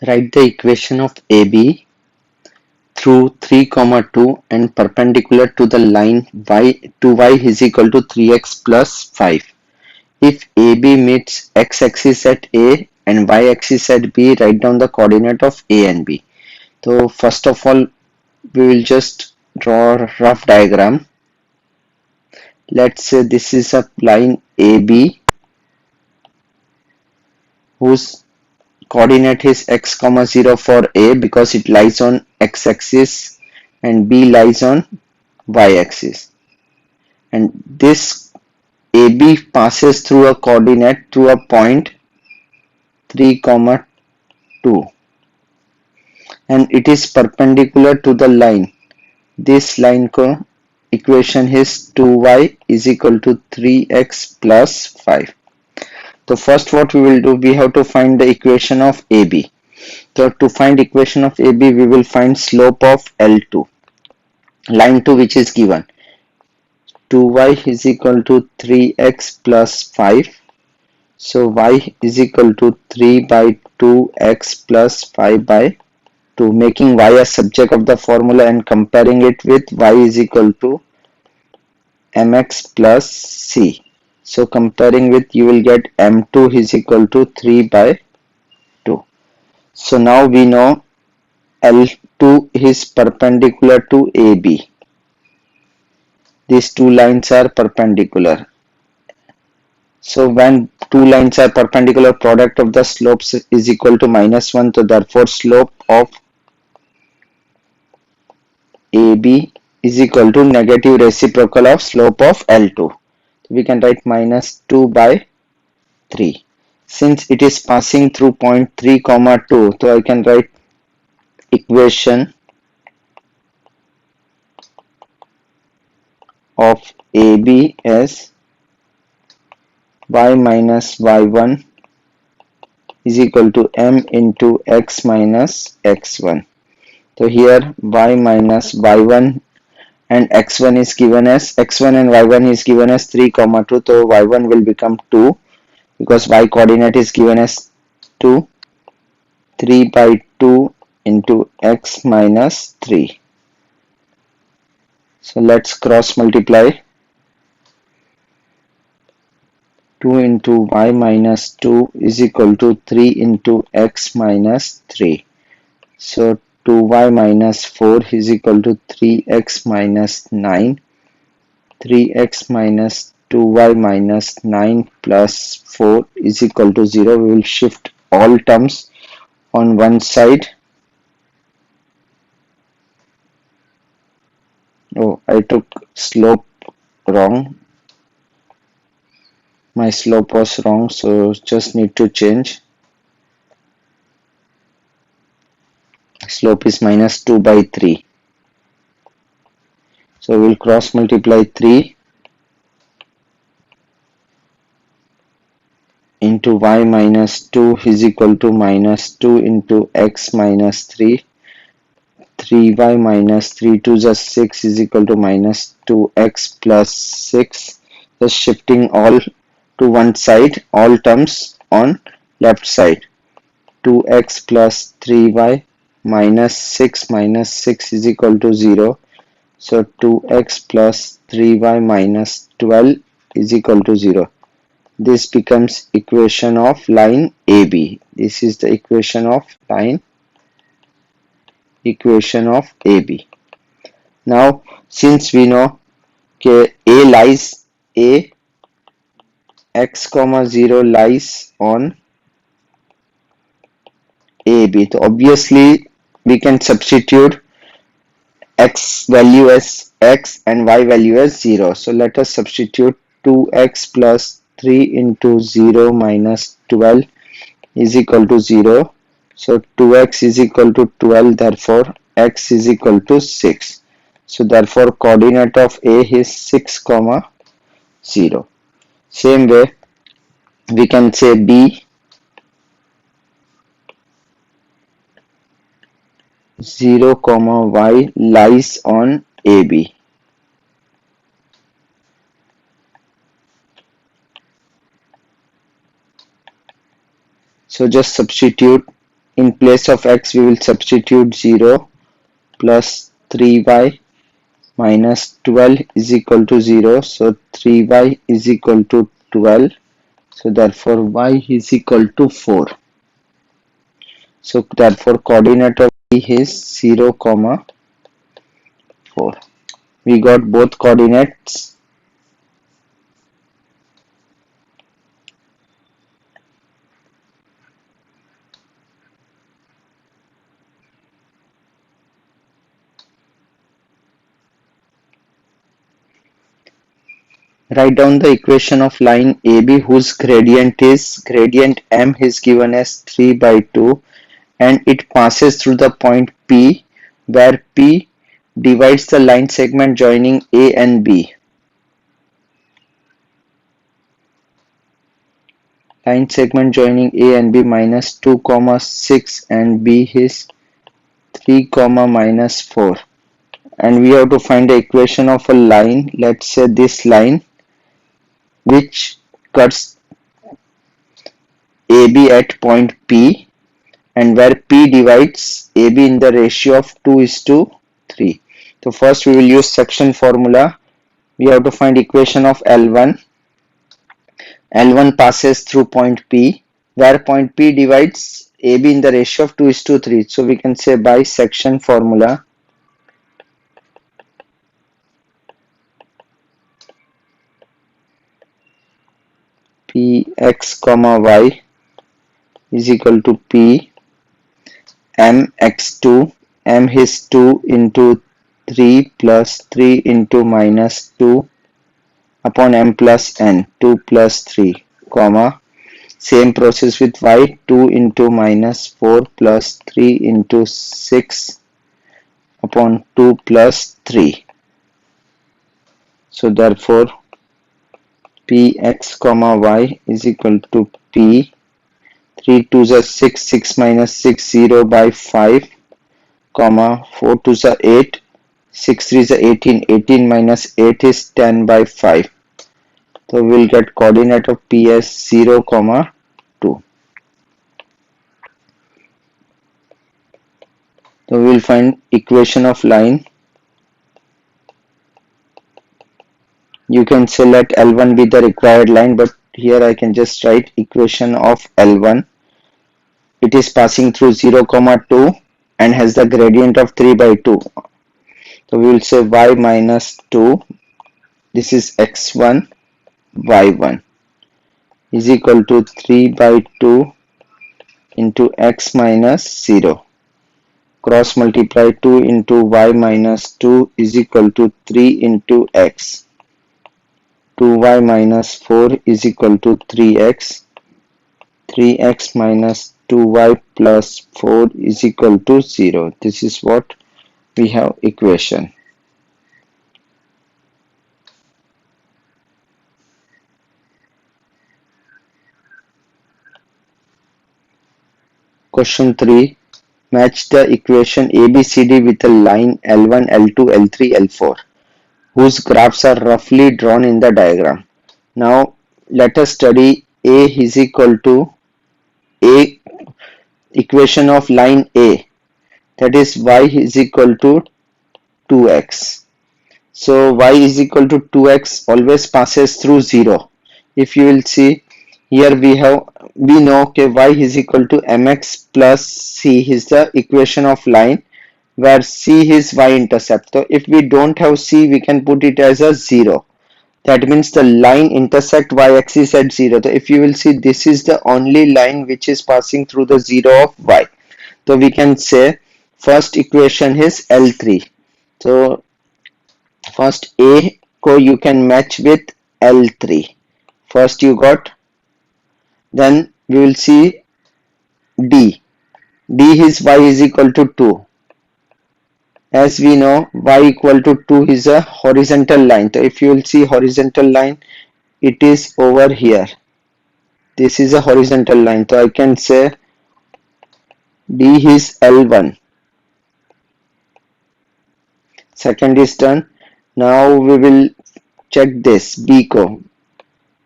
Write the equation of AB through 3, 2 and perpendicular to the line y to y is equal to 3x plus 5. If AB meets x-axis at A and y-axis at B, write down the coordinate of A and B. So first of all, we will just draw a rough diagram. Let's say this is a line AB whose coordinate is x comma 0 for A because it lies on x-axis and B lies on y-axis, and this AB passes through a coordinate through a point 3 comma 2 and it is perpendicular to the line. This line equation is 2y is equal to 3x plus 5. So first what we will do, we have to find the equation of AB. So to find equation of AB, we will find slope of L2, line 2 which is given. 2y is equal to 3x plus 5. So y is equal to 3 by 2x plus 5 by 2, making y a subject of the formula and comparing it with y is equal to mx plus c. So comparing with, you will get m2 is equal to 3 by 2. So now we know L2 is perpendicular to AB. These two lines are perpendicular. So when two lines are perpendicular, product of the slopes is equal to -1. So therefore slope of AB is equal to negative reciprocal of slope of L2. We can write -2 by 3. Since it is passing through point 3 comma 2, so I can write equation of AB as y minus y1 is equal to m into x minus x1. So here y minus y1 and x1 is given as x1 and y1 is given as 3 comma 2. So y1 will become 2 because y coordinate is given as 2. 3 by 2 into x minus 3. So let's cross multiply. 2 into y minus 2 is equal to 3 into x minus 3. So 2y minus 4 is equal to 3x minus 9. 3x minus 2y minus 9 plus 4 is equal to 0. We will shift all terms on one side. Oh, I took slope wrong. My slope was wrong, so just need to change. Slope is -2 by 3. So we'll cross multiply 3 into y minus 2 is equal to -2 into x minus 3. 3y minus 3 to the 6 is equal to -2x plus 6. Just shifting all to one side, all terms on left side. 2x plus 3y minus 6 is equal to 0. So 2x plus 3y minus 12 is equal to 0. This becomes equation of line AB. This is the equation of AB. Now since we know A lies A x comma 0 lies on AB, so obviously we can substitute x value as x and y value as 0. So let us substitute 2x plus 3 into 0 minus 12 is equal to 0. So 2x is equal to 12, therefore x is equal to 6. So therefore coordinate of A is 6 comma 0. Same way we can say B 0 comma y lies on AB. So just substitute in place of x we will substitute 0 plus 3y minus 12 is equal to 0. So 3y is equal to 12. So therefore y is equal to 4. So therefore coordinate of y is 0, 4. We got both coordinates. Write down the equation of line AB whose gradient m is given as 3 by 2 and it passes through the point P where P divides the line segment joining A and B. Line segment joining A and B minus 2, 6 and B is 3, minus 4. And we have to find the equation of a line, let's say this line, which cuts AB at point P and where P divides AB in the ratio of 2:3. So first we will use section formula. We have to find equation of L1. L1 passes through point P where point P divides AB in the ratio of 2:3. So we can say by section formula Px comma y is equal to P mx2, m is 2 into 3 plus 3 into minus 2 upon m plus n, 2 plus 3, comma, same process with y, 2 into minus 4 plus 3 into 6 upon 2 plus 3. So therefore Px comma y is equal to P 3 2 is 6, 6 minus 6, 0 by 5, comma 4 2 is 8, 6 3 is 18, 18 minus 8 is 10 by 5. So we will get coordinate of P as 0, 2. So we will find equation of line. You can say let L1 be the required line, but here I can just write equation of L1. It is passing through 0, 2 and has the gradient of 3 by 2. So we will say y minus 2, this is x1, y1 is equal to 3 by 2 into x minus 0. Cross multiply 2 into y minus 2 is equal to 3 into x. 2y minus 4 is equal to 3x. 3x minus 2y plus 4 is equal to 0. This is what we have equation. Question 3. Match the equation ABCD with a line L1, L2, L3, L4 whose graphs are roughly drawn in the diagram. Now let us study A is equal to A equation of line A, that is y is equal to 2x. So y is equal to 2x always passes through 0. If you will see here we know okay, y is equal to mx plus c is the equation of line where c is y intercept. So if we don't have c we can put it as a 0. That means the line intersect y-axis at 0. So if you will see this is the only line which is passing through the 0 of y. So we can say first equation is L3. So first A you can match with L3. First you got, then we will see D. D is y is equal to 2. As we know y equal to 2 is a horizontal line. So if you will see horizontal line, it is over here. This is a horizontal line. So I can say D is L1. Second is done. Now we will check this B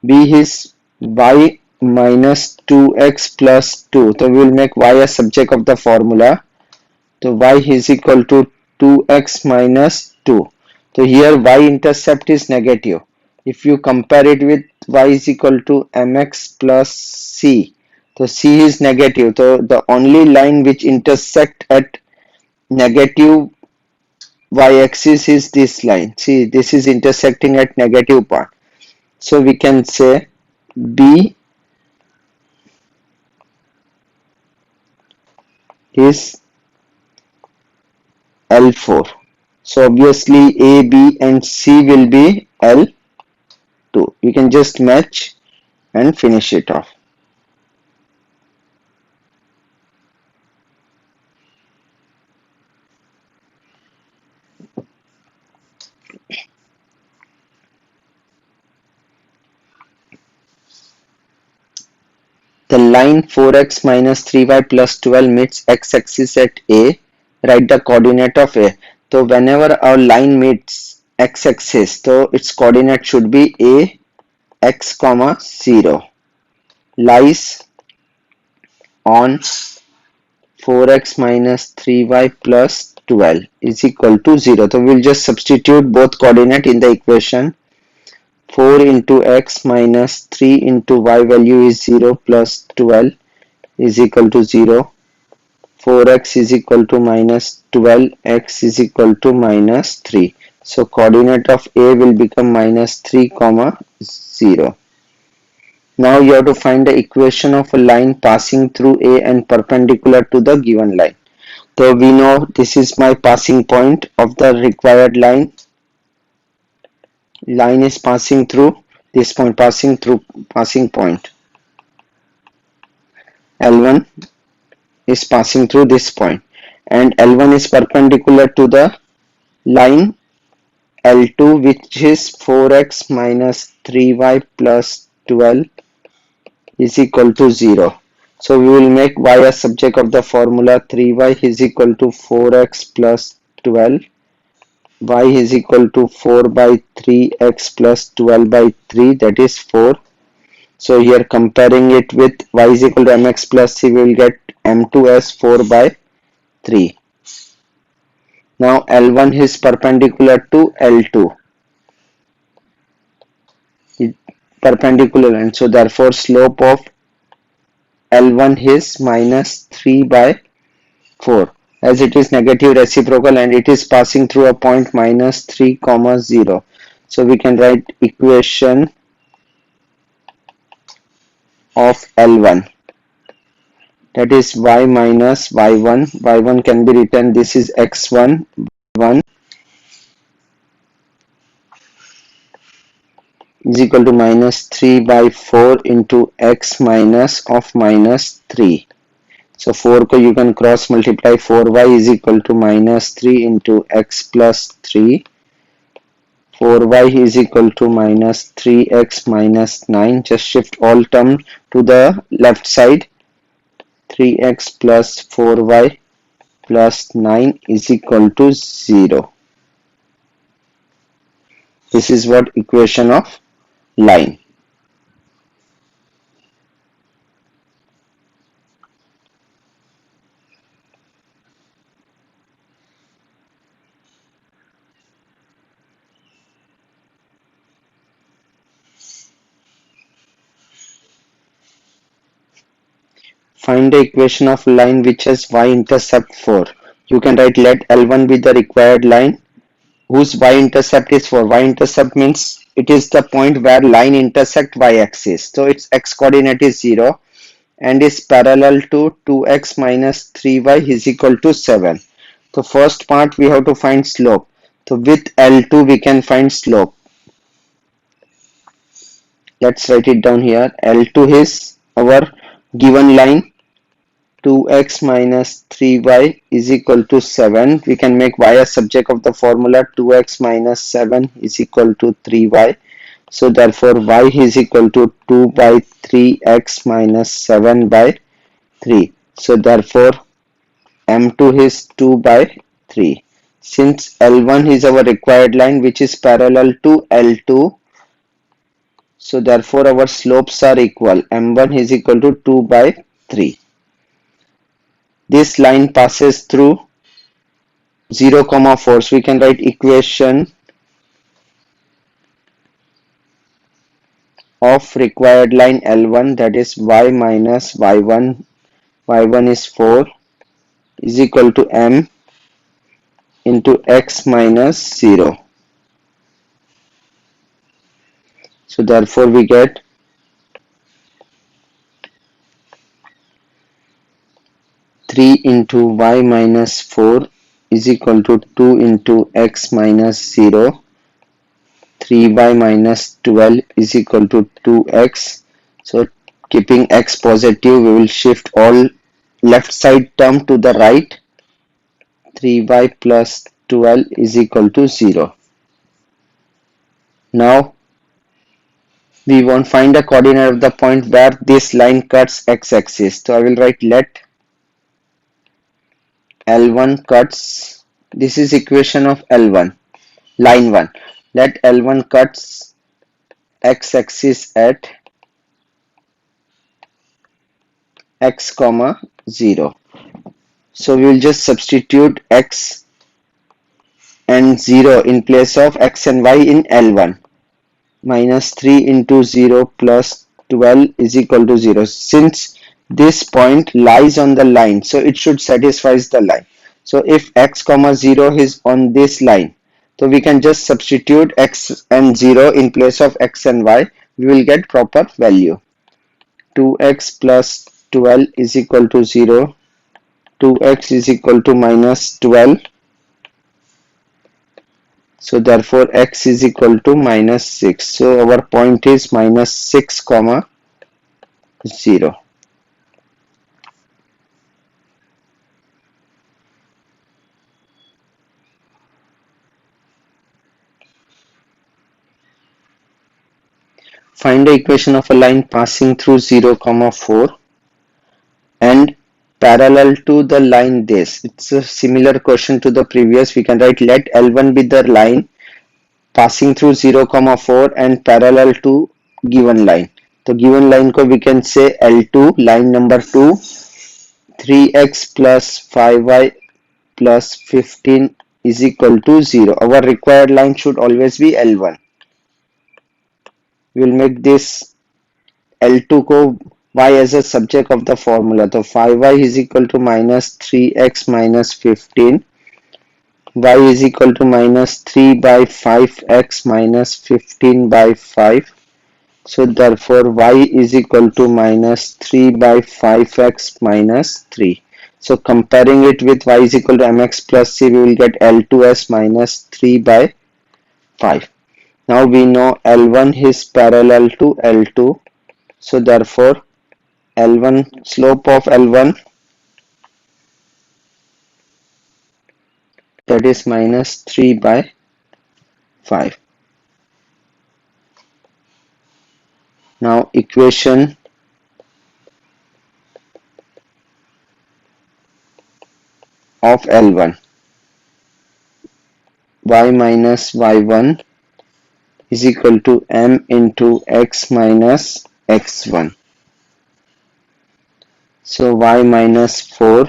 is y minus 2x plus 2. So we will make y a subject of the formula. So y is equal to 2x minus 2. So here y-intercept is negative. If you compare it with y is equal to mx plus c, so c is negative. So the only line which intersect at negative y-axis is this line. See, this is intersecting at negative part. So we can say B is L4. So obviously A, B and C will be L2. You can just match and finish it off. The line 4x minus 3y plus 12 meets x-axis at A. Write the coordinate of A. So whenever our line meets x-axis, so its coordinate should be A, x, 0. Lies on 4x minus 3y plus 12 is equal to 0. So we'll just substitute both coordinate in the equation. 4 into x minus 3 into y value is 0 plus 12 is equal to 0. 4x is equal to minus 12x is equal to minus 3. So coordinate of A will become minus 3 0. Now you have to find the equation of a line passing through A and perpendicular to the given line. So we know this is my passing point of the required line. Line is passing through this point, passing point. L1 is passing through this point, and L1 is perpendicular to the line L2, which is 4x minus 3y plus 12 is equal to 0. So we will make y a subject of the formula. 3y is equal to 4x plus 12. Y is equal to 4 by 3x plus 12 by 3, that is 4. So here comparing it with y is equal to mx plus c, we will get m2 as 4 by 3. Now L1 is perpendicular to L2, perpendicular, and so therefore slope of L1 is minus 3 by 4, as it is negative reciprocal and it is passing through a point minus 3 0. So we can write equation of L1, that is y minus y1. Y1 can be written, this is x1, y1 is equal to minus 3 by 4 into x minus of minus 3. So 4 को you can cross multiply. 4y is equal to minus 3 into x plus 3. 4y is equal to minus 3x minus 9. Just shift all terms to the left side. 3x plus 4y plus 9 is equal to 0. This is what equation of line. Find the equation of line which has y-intercept 4. You can write let L1 be the required line whose y-intercept is 4. Y-intercept means it is the point where line intersect y-axis. So its x-coordinate is 0 and is parallel to 2x minus 3y is equal to 7. So first part we have to find slope. So with L2 we can find slope. Let's write it down here. L2 is our given line 2x minus 3y is equal to 7. We can make y a subject of the formula. 2x minus 7 is equal to 3y. So therefore y is equal to 2 by 3x minus 7 by 3. So therefore m2 is 2 by 3. Since L1 is our required line which is parallel to L2, So therefore our slopes are equal. M1 is equal to 2 by 3. This line passes through 0, 4. So we can write equation of required line L1, that is y minus y1 is 4, is equal to m into x minus 0. So therefore we get 3 into y minus 4 is equal to 2 into x minus 0. 3y minus 12 is equal to 2x. So keeping x positive, we will shift all left side term to the right. 3y plus 12 is equal to 0. Now we want to find the coordinate of the point where this line cuts x-axis. So I will write let L1 cuts, this is equation of L1, line 1. Let L1 cuts x-axis at x comma 0. So we will just substitute x and 0 in place of x and y in L1. Minus 3 into 0 plus 12 is equal to 0. Since this point lies on the line, so it should satisfy the line. So if x comma 0 is on this line, so we can just substitute x and 0 in place of x and y. We will get proper value. 2x plus 12 is equal to 0. 2x is equal to minus 12. So therefore x is equal to minus 6. So our point is minus 6 comma 0. Find the equation of a line passing through 0 comma 4 and parallel to the line this. It's a similar question to the previous. We can write let L1 be the line passing through 0 comma 4 and parallel to given line. So given line ko we can say L2, line number 2, 3x plus 5y plus 15 is equal to 0. Our required line should always be L1. We will make this L2 ko y as a subject of the formula. So 5y is equal to minus 3x minus 15. Y is equal to minus 3 by 5x minus 15 by 5. So therefore y is equal to minus 3 by 5x minus 3. So comparing it with y is equal to mx plus c, we will get L2 as minus 3 by 5. Now we know L1 is parallel to L2. So therefore L1, slope of L1, that is minus 3 by 5. Now equation of L1, y minus y1 is equal to m into x minus x1. So y minus 4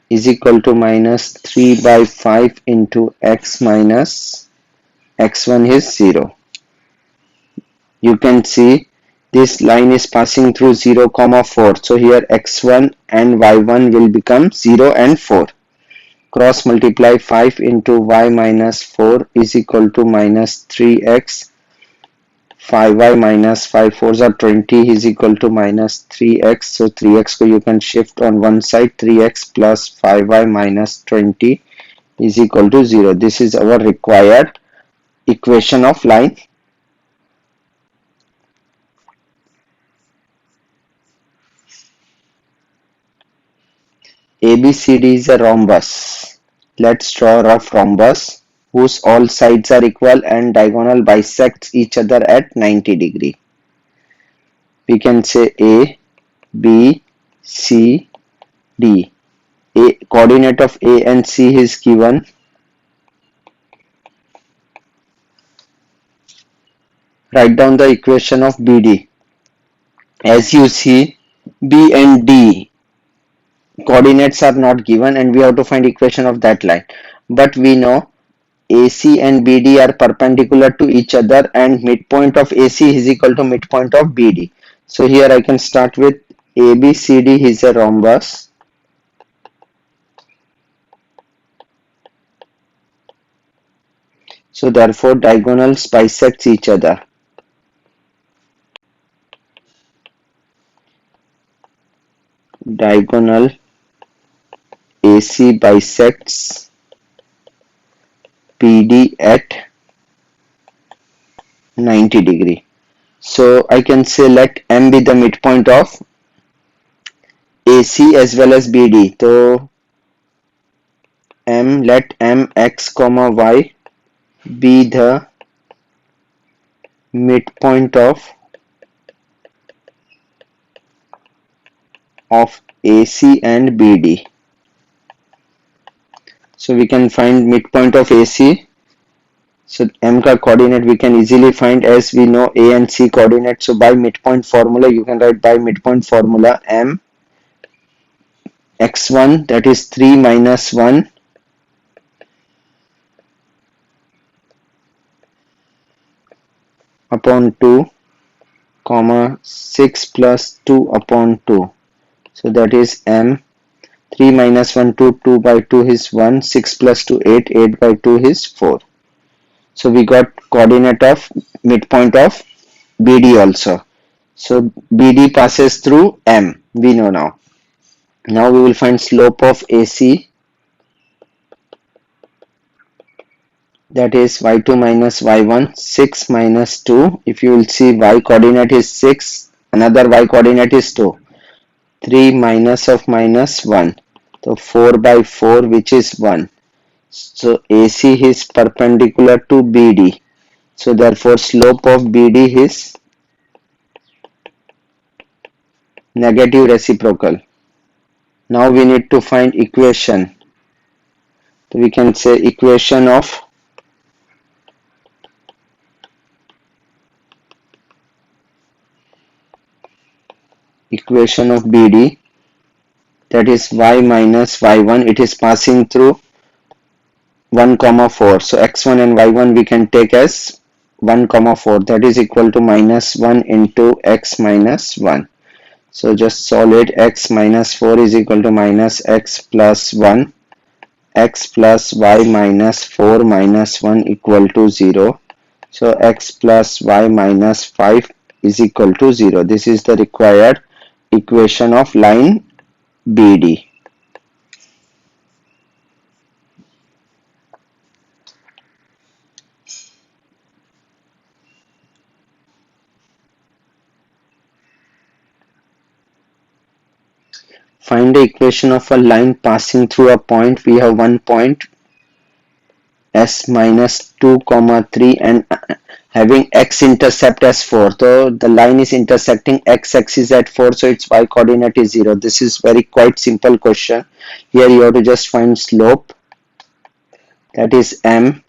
is equal to minus 3 by 5 into x minus x1 is 0. You can see this line is passing through 0 comma 4. So here x1 and y1 will become 0 and 4. Cross multiply 5 into y minus 4 is equal to minus 3x. 5y minus 5 4s are 20 is equal to minus 3x. So 3x ko you can shift on one side. 3x plus 5y minus 20 is equal to 0. This is our required equation of line. ABCD is a rhombus. Let's draw a rough rhombus whose all sides are equal and diagonal bisects each other at 90 degree. We can say A, B, C, D. A coordinate of A and C is given. write down the equation of BD. As you see, B and D coordinates are not given and we have to find equation of that line. But we know AC and BD are perpendicular to each other and midpoint of AC is equal to midpoint of BD. So here I can start with ABCD is a rhombus. So therefore diagonals bisect each other. Diagonal AC bisects BD at 90 degree. So I can say let M be the midpoint of AC as well as BD. So let M x comma y be the midpoint of AC and BD. So we can find midpoint of AC. So M ka coordinate we can easily find as we know A and C coordinate. So by midpoint formula you can write by midpoint formula M x1 that is 3 minus 1 upon 2 comma 6 plus 2 upon 2. So that is M 3 minus 1 2 by 2 is 1, 6 plus 2 8, 8 by 2 is 4. So we got coordinate of midpoint of BD also. So BD passes through M, we know now. Now we will find slope of AC, that is y2 minus y1, 6 minus 2. If you will see y coordinate is 6, another y coordinate is 2. 3 minus of minus 1. So 4 by 4 which is 1. So AC is perpendicular to BD. So therefore slope of BD is negative reciprocal. Now we need to find equation. So we can say equation of BD, that is y minus y1. It is passing through 1 comma 4. So x1 and y1 we can take as 1 comma 4, that is equal to minus 1 into x minus 1. So just solve it. X minus 4 is equal to minus x plus 1. X plus y minus 4 minus 1 equal to 0. So x plus y minus 5 is equal to 0. This is the required equation of line BD. Find the equation of a line passing through a point. We have one point s minus 2 comma 3 and having x-intercept as 4. So the line is intersecting x-axis at 4, so its y coordinate is 0. This is very quite simple question. Here you have to just find slope, that is m,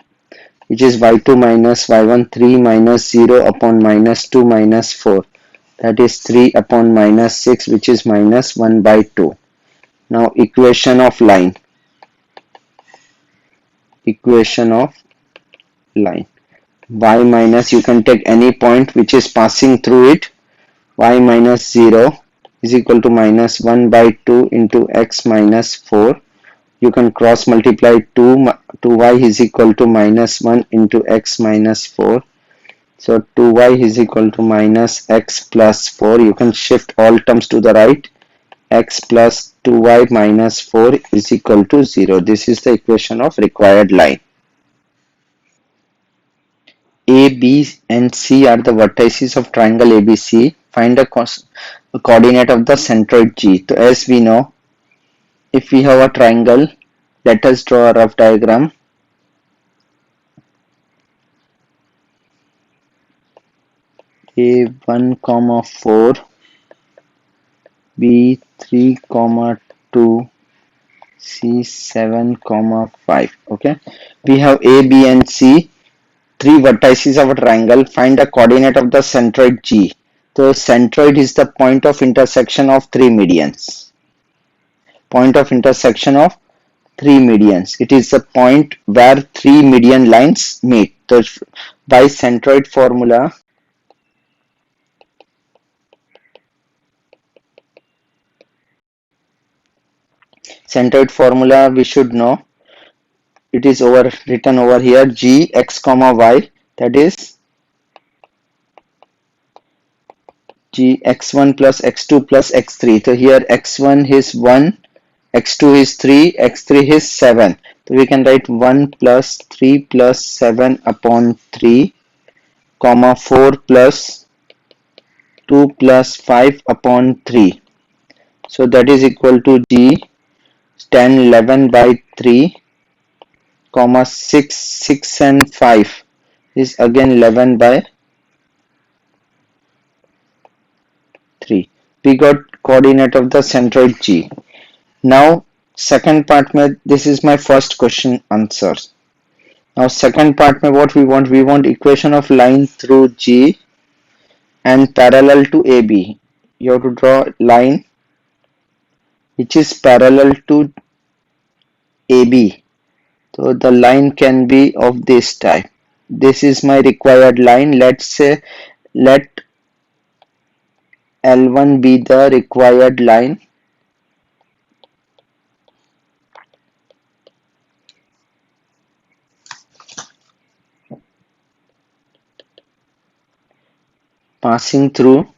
which is y2 minus y1, 3 minus 0 upon minus 2 minus 4. That is 3 upon minus 6, which is minus 1 by 2. Now equation of line. Equation of line. Y minus, you can take any point which is passing through it. Y minus 0 is equal to minus 1 by 2 into x minus 4. You can cross multiply 2y is equal to minus 1 into x minus 4. So 2y is equal to minus x plus 4. You can shift all terms to the right. X plus 2y minus 4 is equal to 0. This is the equation of required line. A, B and C are the vertices of triangle ABC. Find the coordinate of the centroid G. So as we know, if we have a triangle, let us draw a rough diagram. A1 comma 4, B3 comma 2, C7 comma 5. Okay, we have A, B and C. three vertices of a triangle, find the coordinate of the centroid G. So centroid is the point of intersection of three medians. Point of intersection of three medians. It is the point where three median lines meet. So by centroid formula, we should know. It is written over here, G x comma y, that is G x1 plus x2 plus x3. So here x1 is 1, x2 is 3, x3 is 7. So we can write 1 plus 3 plus 7 upon 3, comma 4 plus 2 plus 5 upon 3. So that is equal to G 10, 11 by 3, comma 6, 6 and 5 is again 11 by 3. We got coordinate of the centroid G. Now second part mein, this is my first question answers. Now second part mein what we want equation of line through G and parallel to AB. You have to draw line which is parallel to AB. So the line can be of this type. This is my required line. Let's say let L1 be the required line. Passing through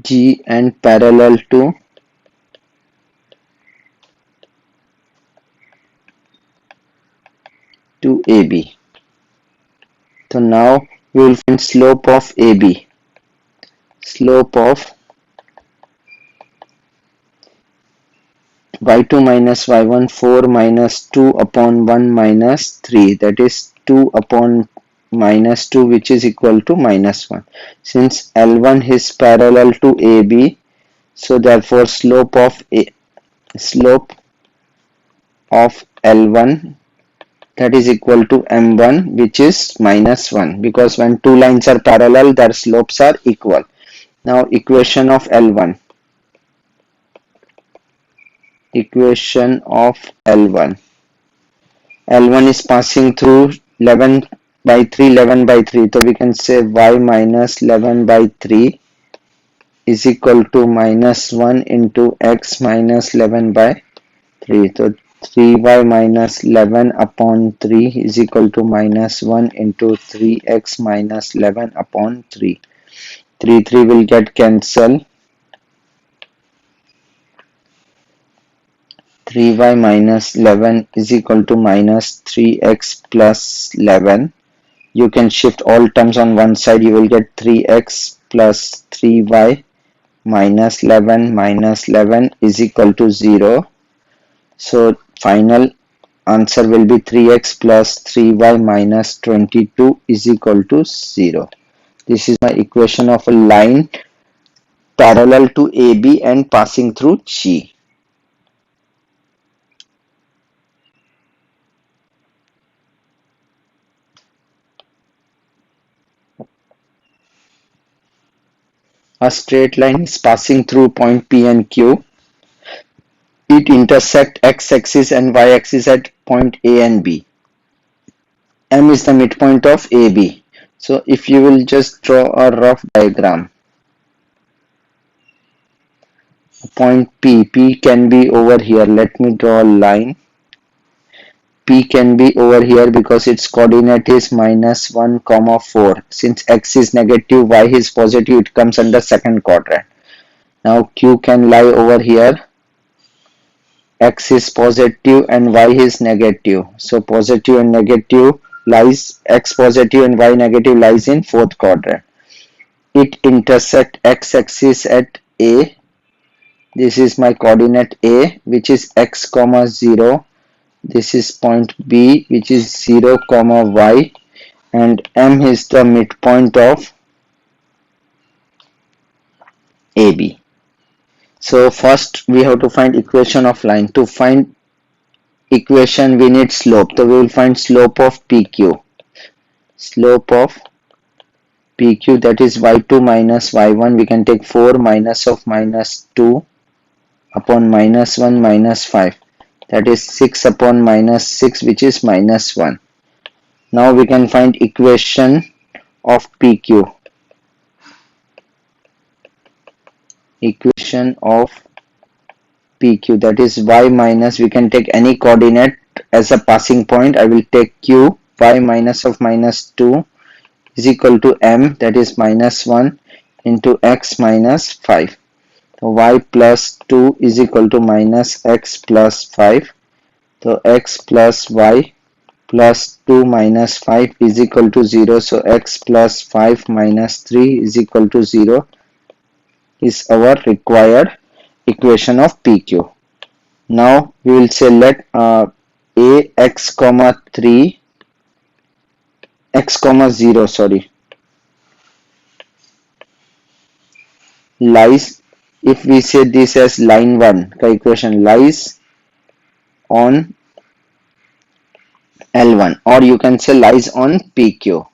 G and parallel to AB. So now we will find slope of AB. Slope of y2 minus y1 4 minus 2 upon 1 minus 3, that is 2 upon minus 2, which is equal to minus 1. Since L1 is parallel to AB, so therefore slope of L1, that is equal to M1, which is minus 1, because when two lines are parallel their slopes are equal. Now equation of L1. Equation of L1. L1 is passing through 11 by 3, 11 by 3. So we can say y minus 11 by 3 is equal to minus 1 into x minus 11 by 3. So 3y minus 11 upon 3 is equal to minus 1 into 3x minus 11 upon 3. 3 will get cancelled. 3y minus 11 is equal to minus 3x plus 11. You can shift all terms on one side. You will get 3x plus 3y minus 11 is equal to 0. So final answer will be 3x plus 3y minus 22 is equal to 0. This is my equation of a line parallel to AB and passing through G. A straight line is passing through point P and Q. It intersects x-axis and y-axis at point A and B. M is the midpoint of AB. So if you will just draw a rough diagram. Point P can be over here. Let me draw a line. P can be over here because its coordinate is minus 1, 4. Since x is negative, y is positive, it comes under second quadrant. Now Q can lie over here. X is positive and y is negative. So positive and negative lies, x positive and y negative lies in fourth quadrant. It intersects x-axis at A. This is my coordinate A, which is x comma 0. This is point B, which is 0 comma y, and M is the midpoint of AB. So first we have to find equation of line. To find equation we need slope. So we will find slope of PQ. Slope of PQ, that is y2 minus y1. We can take 4 minus of minus 2 upon minus 1 minus 5. That is 6 upon minus 6, which is minus 1. Now we can find equation of PQ. Equation of PQ, that is y minus, we can take any coordinate as a passing point. I will take Q. Y minus of minus 2 is equal to m, that is minus 1 into x minus 5. So y plus 2 is equal to minus x plus 5. So x plus y plus 2 minus 5 is equal to 0. So x plus 5 minus 3 is equal to 0 is our required equation of PQ. Now we will say let a x comma 3 x comma 0 lies, if we say this as line 1 equation, lies on L1, or you can say lies on PQ,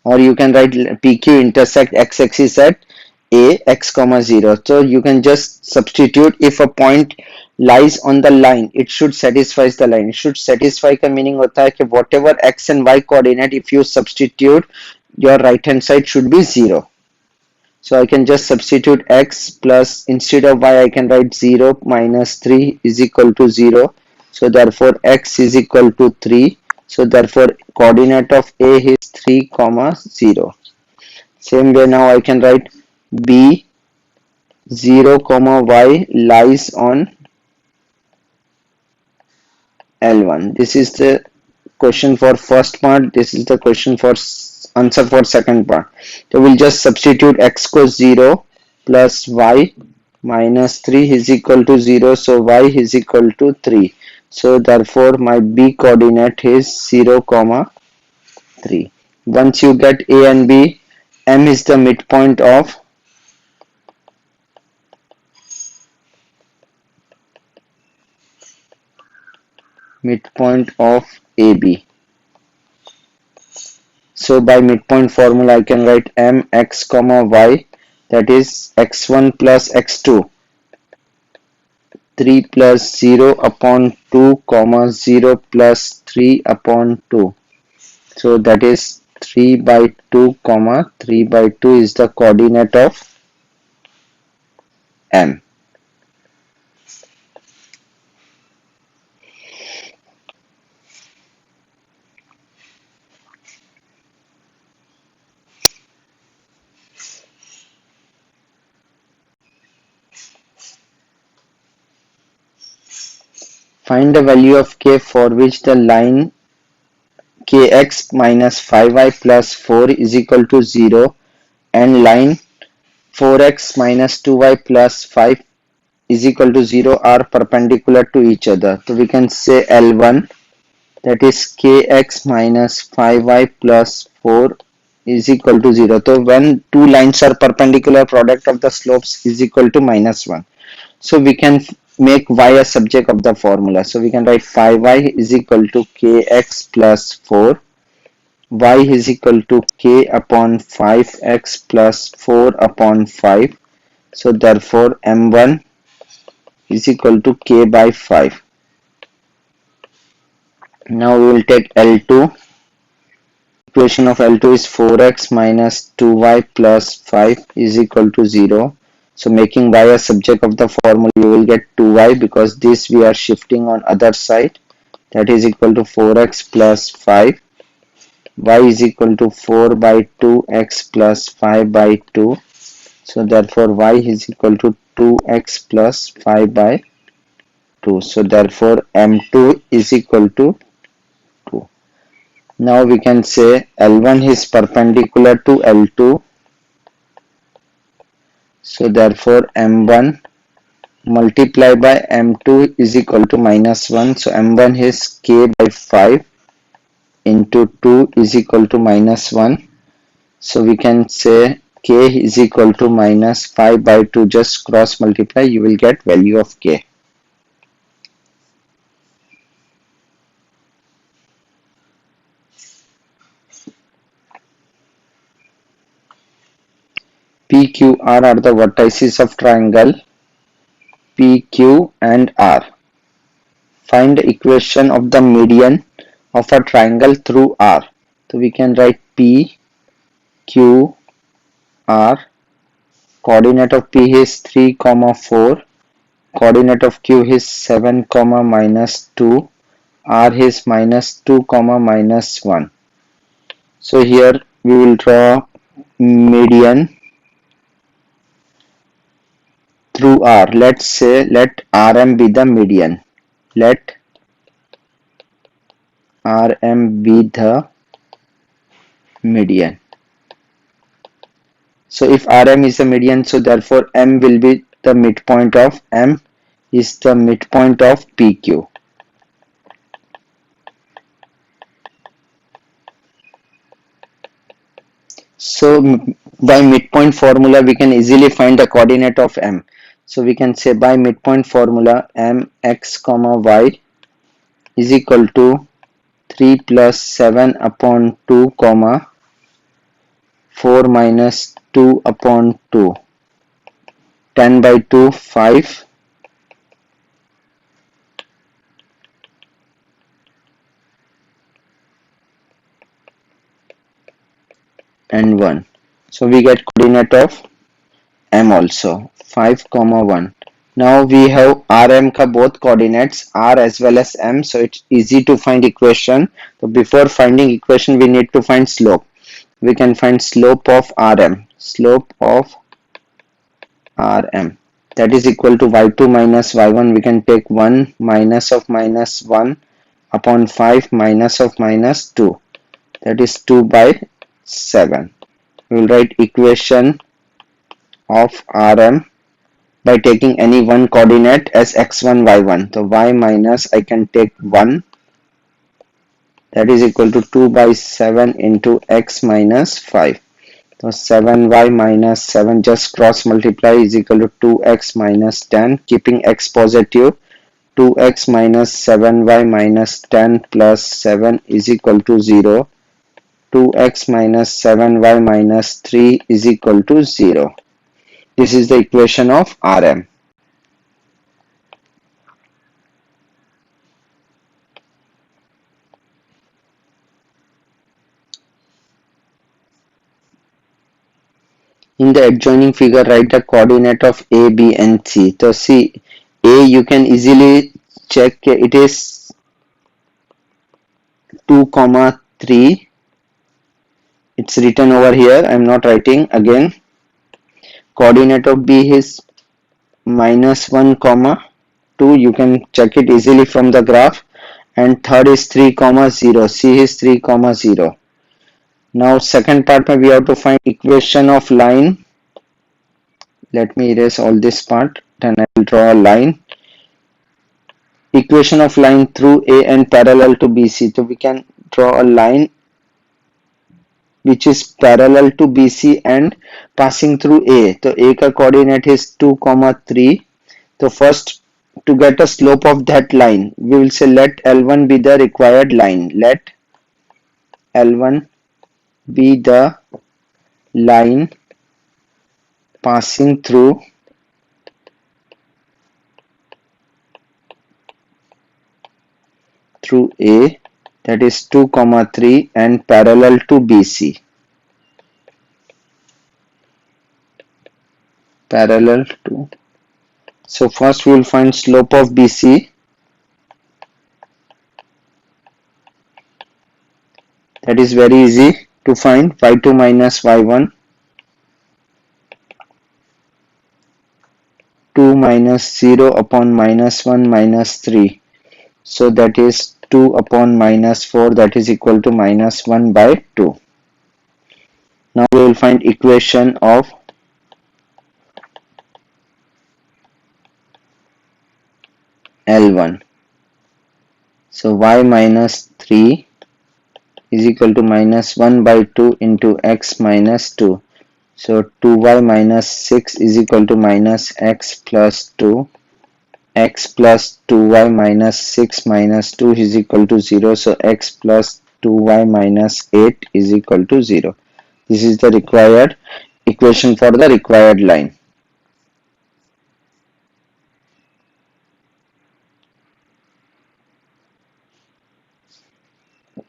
or you can write PQ intersect x axis at a x comma 0. So you can just substitute, if a point lies on the line, it should satisfy the line. It should satisfy का meaning होता है कि whatever x and y coordinate, if you substitute, your right hand side should be 0. So I can just substitute x plus, instead of y I can write 0 minus 3 is equal to 0. So therefore x is equal to 3. So therefore coordinate of a is 3 comma 0. Same way now I can write b 0 comma y lies on L1. This is the question for first part. This is the question for answer for second part. So we'll just substitute x को 0 plus y minus 3 is equal to 0. So y is equal to 3. So therefore my b coordinate is 0 comma 3. Once you get a and b, m is the midpoint of AB. So by midpoint formula I can write m x comma y, that is x1 plus x2, 3 plus 0 upon 2 comma 0 plus 3 upon 2. So that is 3 by 2 comma 3 by 2 is the coordinate of m. Find the value of k for which the line kx minus 5y plus 4 is equal to 0 and line 4x minus 2y plus 5 is equal to 0 are perpendicular to each other. So we can say L1, that is kx minus 5y plus 4 is equal to 0. So when two lines are perpendicular, product of the slopes is equal to minus 1. So we can make y a subject of the formula. So we can write 5y is equal to kx plus 4. Y is equal to k upon 5x plus 4 upon 5. So therefore m1 is equal to k by 5. Now we will take L2. Equation of L2 is 4x minus 2y plus 5 is equal to 0. So making y a subject of the formula, you will get 2y, because this we are shifting on other side. That is equal to 4x plus 5. Y is equal to 4 by 2x plus 5 by 2. So therefore y is equal to 2x plus 5 by 2. So therefore m2 is equal to 2. Now we can say L1 is perpendicular to L2. So therefore m1 multiplied by m2 is equal to minus 1. So m1 is k by 5 into 2 is equal to minus 1. So we can say k is equal to minus 5 by 2. Just cross multiply, you will get value of k. P, Q, R are the vertices of triangle P, Q and R. Find the equation of the median of a triangle through R. So we can write P, Q, R. Coordinate of P is 3, 4. Coordinate of Q is 7, minus 2. R is minus 2, minus 1. So here we will draw median through R. Let's say let RM be the median. Let RM be the median. So if RM is the median, so therefore M will be the midpoint of M is the midpoint of PQ. So by midpoint formula we can easily find the coordinate of M. So we can say by midpoint formula mx comma y is equal to 3 plus 7 upon 2 comma 4 minus 2 upon 2. 10 by 2 5 and 1. So we get coordinate of M also 5 comma 1. Now we have RM ka both coordinates R as well as M, so it's easy to find equation. So before finding equation we need to find slope. We can find slope of RM. Slope of RM, that is equal to y2 minus y1. We can take 1 minus of minus 1 upon 5 minus of minus 2, that is 2 by 7. We will write equation of RM by taking any one coordinate as x1 y1. So y minus I can take 1, that is equal to 2 by 7 into x minus 5. So 7y minus 7, just cross multiply, is equal to 2x minus 10. Keeping x positive, 2x minus 7y minus 10 plus 7 is equal to 0. 2x minus 7y minus 3 is equal to 0. This is the equation of RM. In the adjoining figure, write the coordinate of A, B and C. So see, A you can easily check, it is 2, 3. It's written over here. I'm not writing again. Coordinate of B is minus 1, 2. You can check it easily from the graph. And third is 3, 0. C is 3, 0. Now second part we have to find equation of line. Let me erase all this part. Then I will draw a line. Equation of line through A and parallel to BC. So we can draw a line which is parallel to BC and passing through A. So A ka coordinate is 2, 3. So first, to get a slope of that line, we will say let L1 be the required line. Let L1 be the line passing through A, that is 2, 3 and parallel to BC. Parallel to. So first we will find slope of BC. That is very easy to find, y2 minus y1. 2 minus 0 upon minus 1 minus 3. So that is 2 upon minus 4, that is equal to minus 1 by 2. Now we will find equation of L1. So y minus 3 is equal to minus 1 by 2 into x minus 2. So 2y minus 6 is equal to minus x plus 2. X plus 2y minus 6 minus 2 is equal to 0. So x plus 2y minus 8 is equal to 0. This is the required equation for the required line.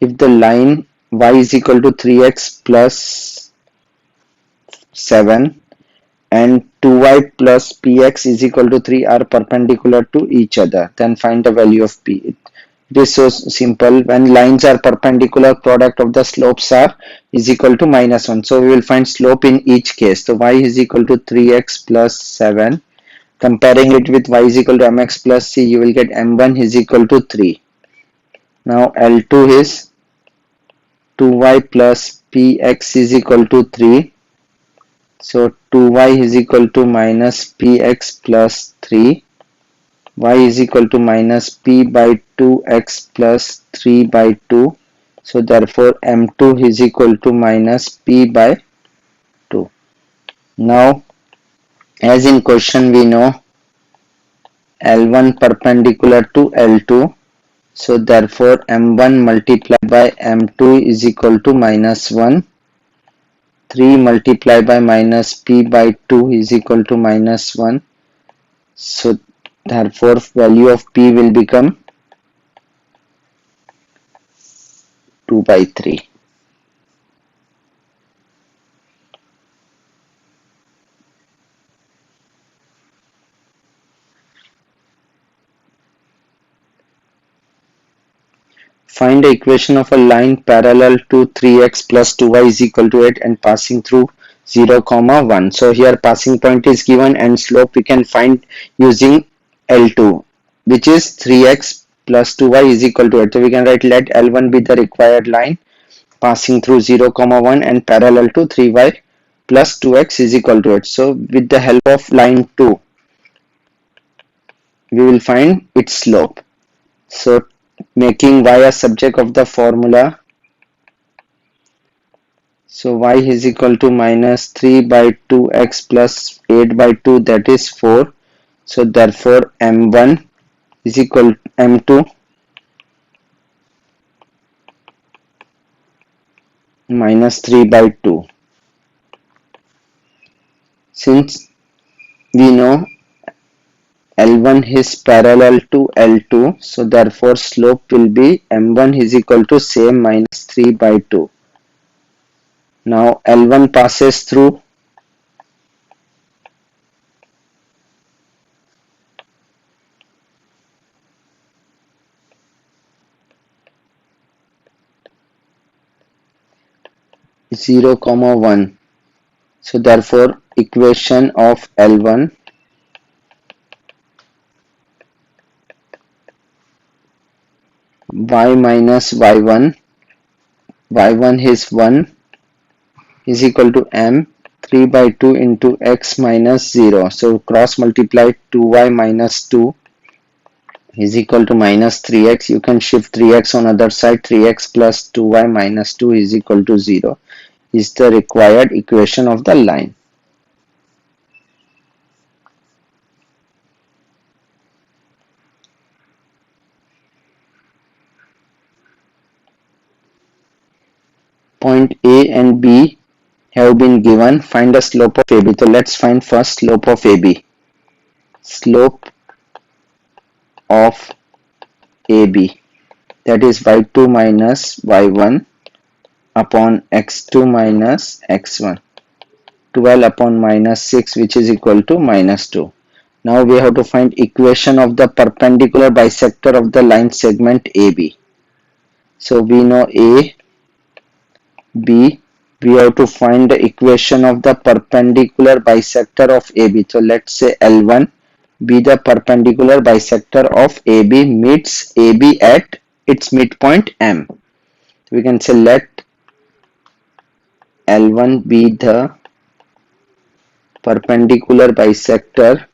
If the line y is equal to 3x plus 7 and 2y plus px is equal to 3 are perpendicular to each other, then find the value of p. It is so simple. When lines are perpendicular, product of the slopes are is equal to minus 1. So we will find slope in each case. So y is equal to 3x plus 7. Comparing it with y is equal to mx plus c, you will get m1 is equal to 3. Now L2 is 2y plus px is equal to 3. So 2y is equal to minus px plus 3. Y is equal to minus p by 2x plus 3 by 2. So therefore m2 is equal to minus p by 2. Now as in question we know L1 perpendicular to L2. So therefore m1 multiplied by m2 is equal to minus 1. 3 multiplied by minus p by 2 is equal to minus 1. So therefore value of p will become 2 by 3. Find the equation of a line parallel to 3x plus 2y is equal to 8 and passing through 0, 1. So here passing point is given and slope we can find using L2, which is 3x plus 2y is equal to 8. So we can write let L1 be the required line passing through 0, 1 and parallel to 3y plus 2x is equal to 8. So with the help of line 2, we will find its slope. So making y a subject of the formula, so y is equal to minus 3 by 2x plus 8 by 2, that is 4. So therefore m1 is equal to m2 minus 3 by 2. Since we know L1 is parallel to L2, so therefore slope will be m1 is equal to same minus 3 by 2. Now L1 passes through 0, 1. So therefore equation of L1 y minus y1, y1 is 1 is equal to m 3 by 2 into x minus 0. So cross multiply 2y minus 2 is equal to minus 3x. You can shift 3x on other side. 3x plus 2y minus 2 is equal to 0 is the required equation of the line. Point A and B have been given. Find the slope of AB. So let's find first slope of AB. Slope of AB, that is y2 minus y1 upon x2 minus x1. 12 upon minus 6, which is equal to minus 2. Now we have to find equation of the perpendicular bisector of the line segment AB. So we know A, B. We have to find the equation of the perpendicular bisector of AB. So let's say L1 be the perpendicular bisector of AB meets AB at its midpoint M. We can say let L1 be the perpendicular bisector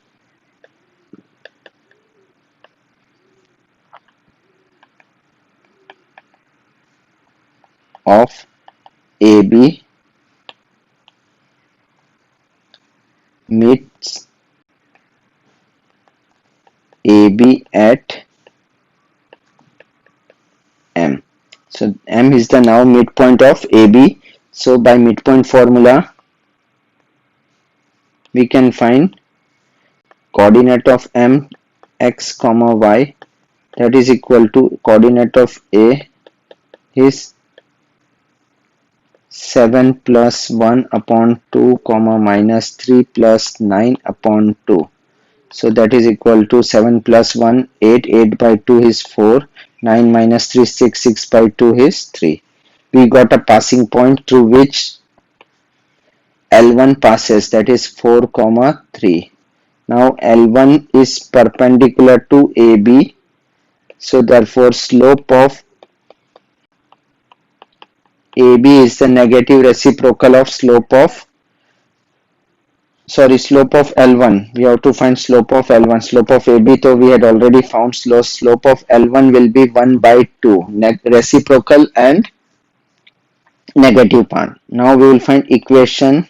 of AB meets AB at M. So M is the now midpoint of AB. So by midpoint formula, we can find coordinate of M x comma y, that is equal to coordinate of A is 7 plus 1 upon 2 comma minus 3 plus 9 upon 2. So that is equal to 7 plus 1 8, 8 by 2 is 4, 9 minus 3 6, 6 by 2 is 3. We got a passing point through which L1 passes, that is 4 comma 3. Now L1 is perpendicular to AB, so therefore slope of AB is the negative reciprocal of slope of L1. We have to find slope of L1. Slope of AB, so we had already found slope of L1 will be 1 by 2, reciprocal and negative part. Now we will find equation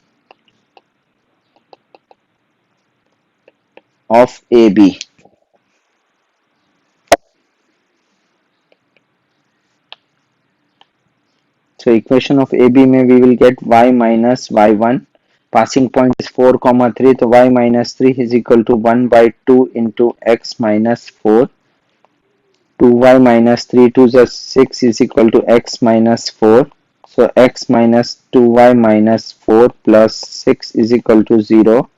of AB. So equation of AB may we will get y minus y1. Passing point is 4 comma 3, so y minus 3 is equal to 1 by 2 into x minus 4. 2y minus 3 to the 6 is equal to x minus 4. So x minus 2y minus 4 plus 6 is equal to 0.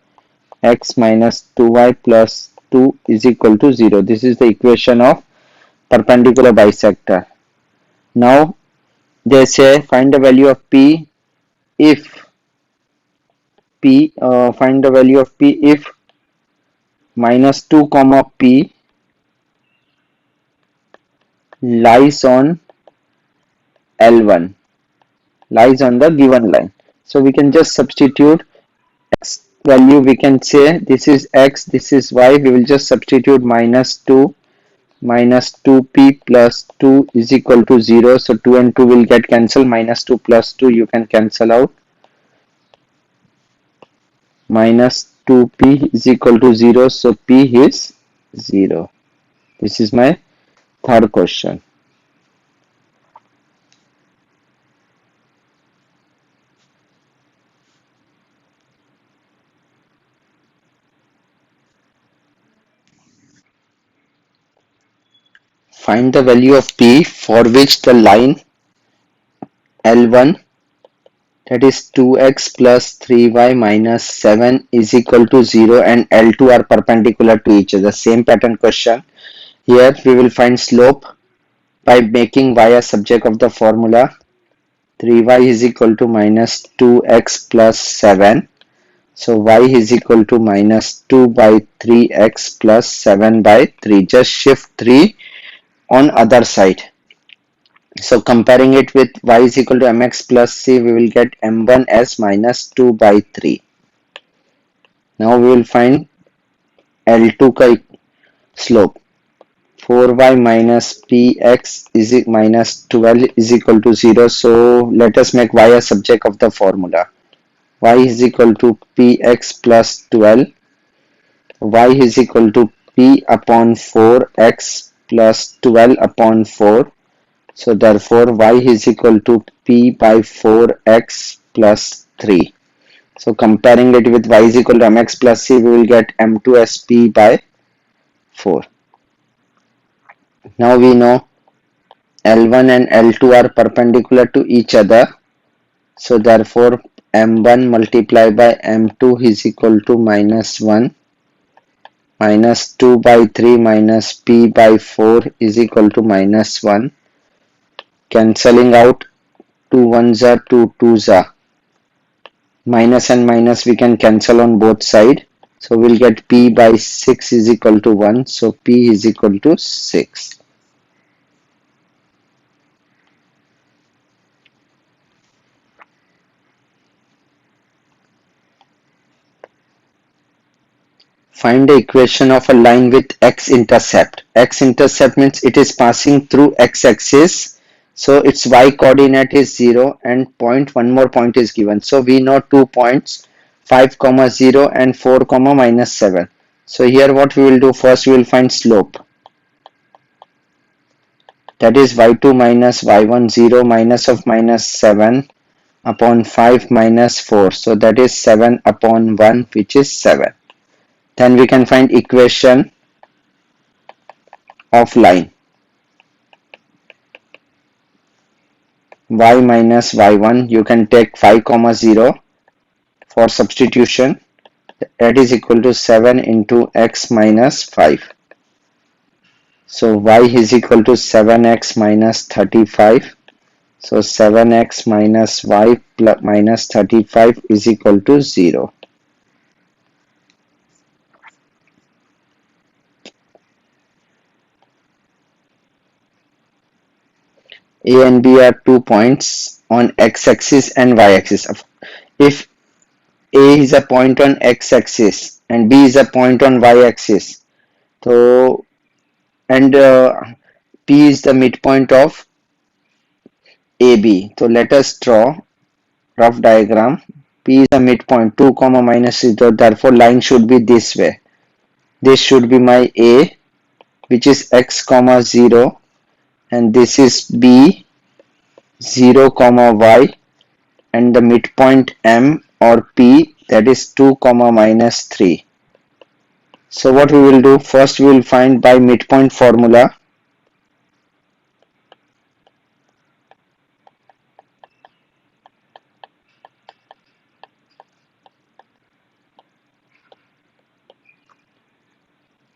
X minus 2y plus 2 is equal to 0. This is the equation of perpendicular bisector. Now they say find the value of P if find the value of P if minus 2 comma P lies on L1, lies on the given line. So we can just substitute x value, we can say this is x, this is y, we will just substitute minus 2p plus 2 is equal to 0. So 2 and 2 will get cancelled, minus 2 plus 2 you can cancel out, minus 2p is equal to 0. So p is 0. This is my third question. Find the value of P for which the line L1, that is 2x plus 3y minus 7 is equal to 0 and L2 are perpendicular to each other. Same pattern question. Here we will find slope by making y a subject of the formula. 3y is equal to minus 2x plus 7. So y is equal to minus 2 by 3x plus 7 by 3. Just shift 3 on other side. So comparing it with y is equal to mx plus c, we will get m1 as minus 2 by 3. Now we will find L2 slope. 4y minus px is minus 12 is equal to 0. So let us make y a subject of the formula. Y is equal to px plus 12. Y is equal to p upon 4x plus 12 upon 4. So therefore y is equal to p by 4x plus 3. So comparing it with y is equal to mx plus c, we will get m2 as p by 4. Now we know L1 and L2 are perpendicular to each other. So therefore m1 multiplied by m2 is equal to minus 1. Minus 2 by 3 minus p by 4 is equal to minus 1. Cancelling out 2 ones are 2 twos are. Minus and minus we can cancel on both sides. So we'll get p by 6 is equal to 1. So p is equal to 6. Find the equation of a line with x-intercept. X-intercept means it is passing through x-axis. So its y coordinate is 0 and one more point is given. So we know 2 points. 5 comma 0 and 4 comma minus 7. So here what we will do, first we will find slope, that is y2 minus y1 0 minus of minus 7 upon 5 minus 4, so that is 7 upon 1, which is 7. Then we can find equation of line, y minus y1, you can take 5 comma 0 for substitution, that is equal to 7 into x minus 5. So y is equal to 7x minus 35. So 7x minus y plus minus 35 is equal to 0. A and B are 2 points on x-axis and y-axis. If A is a point on x-axis and B is a point on y-axis, so and P is the midpoint of AB. So let us draw rough diagram. P is a midpoint, 2 comma minus 0, therefore line should be this way. This should be my A, which is x comma 0, and this is B 0 comma y, and the midpoint M or P, that is 2 comma minus 3. So what we will do, first we will find by midpoint formula.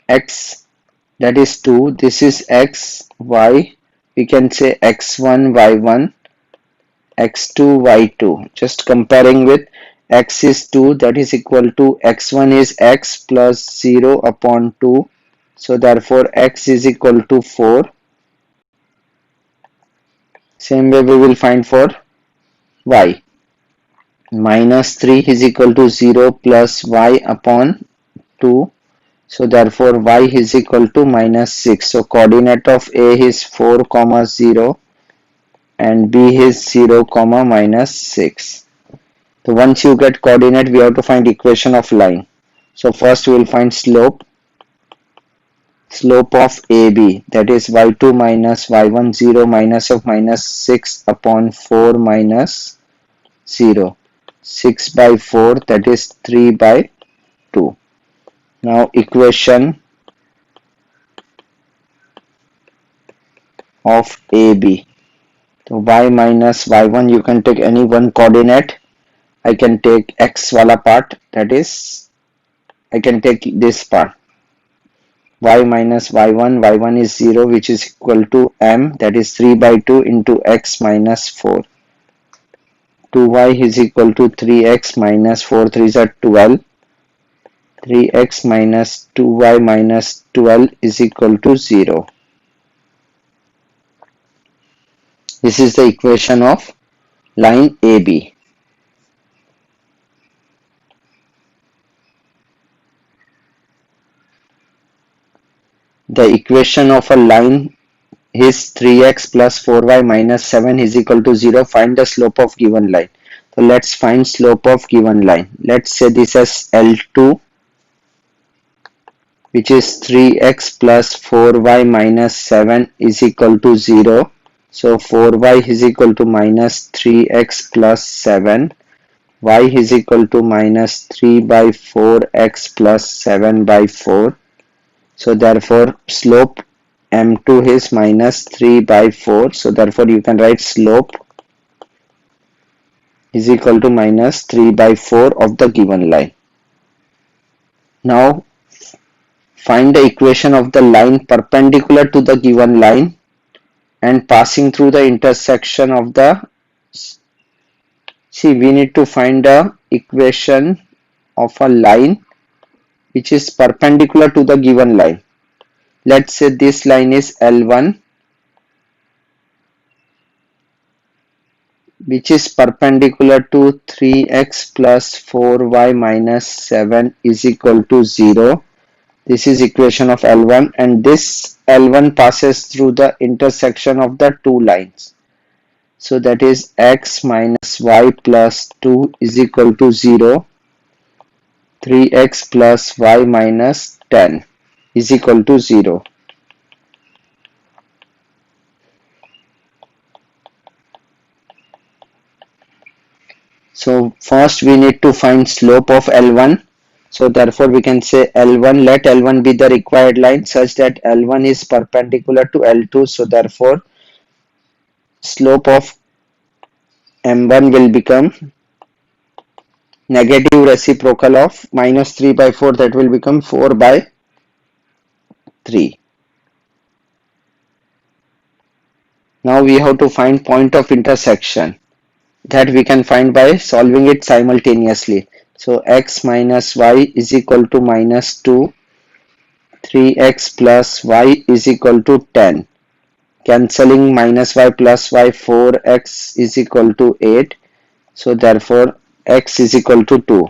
X, that is 2, this is x, y, we can say x1 y1, x2 y2, just comparing with x is 2, that is equal to x1 is x plus 0 upon 2, so therefore x is equal to 4. Same way we will find for y. Minus 3 is equal to 0 plus y upon 2, so therefore y is equal to minus 6. So coordinate of A is 4 comma 0 and B is 0 comma minus 6. So once you get coordinate, we have to find equation of line. So first we will find slope of AB, that is y2 minus y1 0 minus of minus 6 upon 4 minus 0. 6 by 4, that is 3 by 2. Now equation of AB. So y minus y1, you can take any one coordinate. I can take x wala part, that is I can take this part. Y minus y1, y1 is 0, which is equal to m, that is 3 by 2 into x minus 4. 2y is equal to 3x minus 4, 3s are 12. 3x minus 2y minus 12 is equal to 0. This is the equation of line AB. The equation of a line is 3x plus 4y minus 7 is equal to 0. Find the slope of given line. So let's find slope of given line. Let's say this as L2, which is 3x plus 4y minus 7 is equal to 0. So 4y is equal to minus 3x plus 7. Y is equal to minus 3 by 4x plus 7 by 4. So therefore slope M2 is minus 3 by 4. So therefore you can write slope is equal to minus 3 by 4 of the given line. Now find the equation of the line perpendicular to the given line and passing through the intersection of the, see, we need to find the equation of a line which is perpendicular to the given line. Let's say this line is L1, which is perpendicular to 3x plus 4y minus 7 is equal to 0. This is equation of L1, and this L1 passes through the intersection of the two lines. So that is x minus y plus 2 is equal to 0. 3x plus y minus 10 is equal to 0. So first we need to find slope of L1. So therefore we can say L1, let L1 be the required line such that L1 is perpendicular to L2. So therefore slope of M1 will become negative reciprocal of minus 3 by 4, that will become 4 by 3. Now we have to find point of intersection, that we can find by solving it simultaneously. So x minus y is equal to minus 2, 3x plus y is equal to 10. Cancelling minus y plus y, 4x is equal to 8. So therefore x is equal to 2.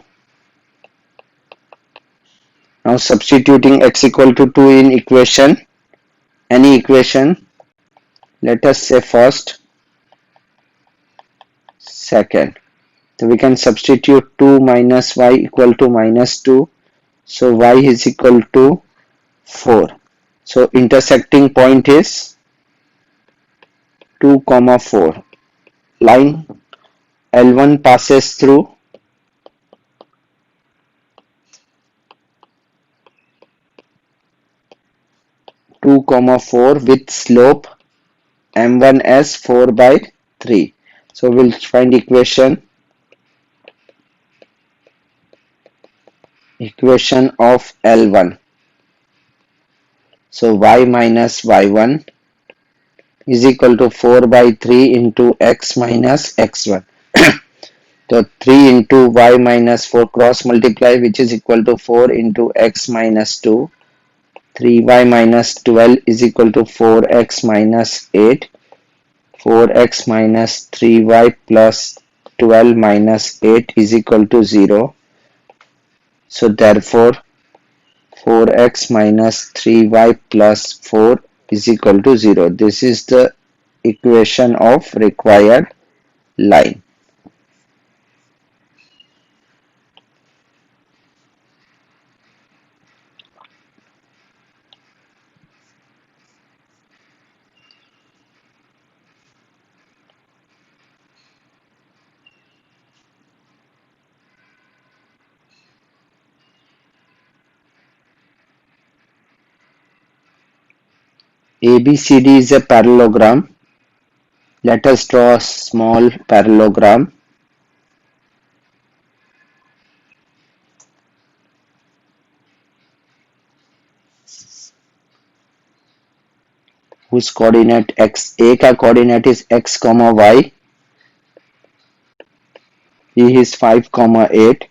Now substituting x equal to 2 in equation, any equation, let us say first, second. So we can substitute 2 minus y equal to minus 2. So y is equal to 4. So intersecting point is 2, 4. Line L1 passes through 2, 4 with slope M1 as 4 by 3. So we'll find equation of L1. So y minus y1 is equal to 4 by 3 into x minus x1. So 3 into y minus 4 cross multiply, which is equal to 4 into x minus 2. 3y minus 12 is equal to 4x minus 8. 4x minus 3y plus 12 minus 8 is equal to 0. So therefore 4x minus 3y plus 4 is equal to 0. This is the equation of required line. ABCD is a parallelogram. Let us draw a small parallelogram. Whose coordinate x, A का coordinate is x comma y, B is 5 8,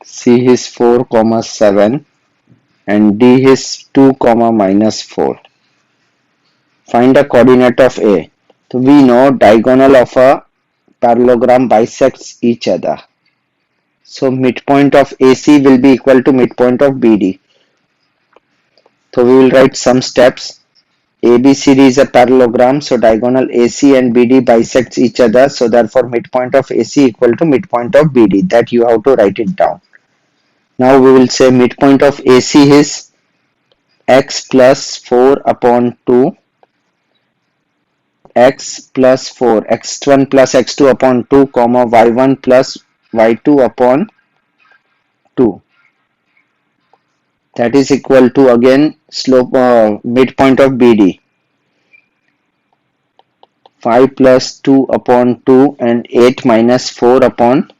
C is 4 7, and D is 2 minus 4. Find the coordinate of A. So we know diagonal of a parallelogram bisects each other. So midpoint of AC will be equal to midpoint of BD. So we will write some steps. ABCD is a parallelogram, so diagonal AC and BD bisects each other. So therefore midpoint of AC equal to midpoint of BD. That you have to write it down. Now we will say midpoint of AC is x plus 4 upon 2, x plus 4, x1 plus x2 upon 2, comma y1 plus y2 upon 2. That is equal to again slope midpoint of BD. 5 plus 2 upon 2 and 8 minus 4 upon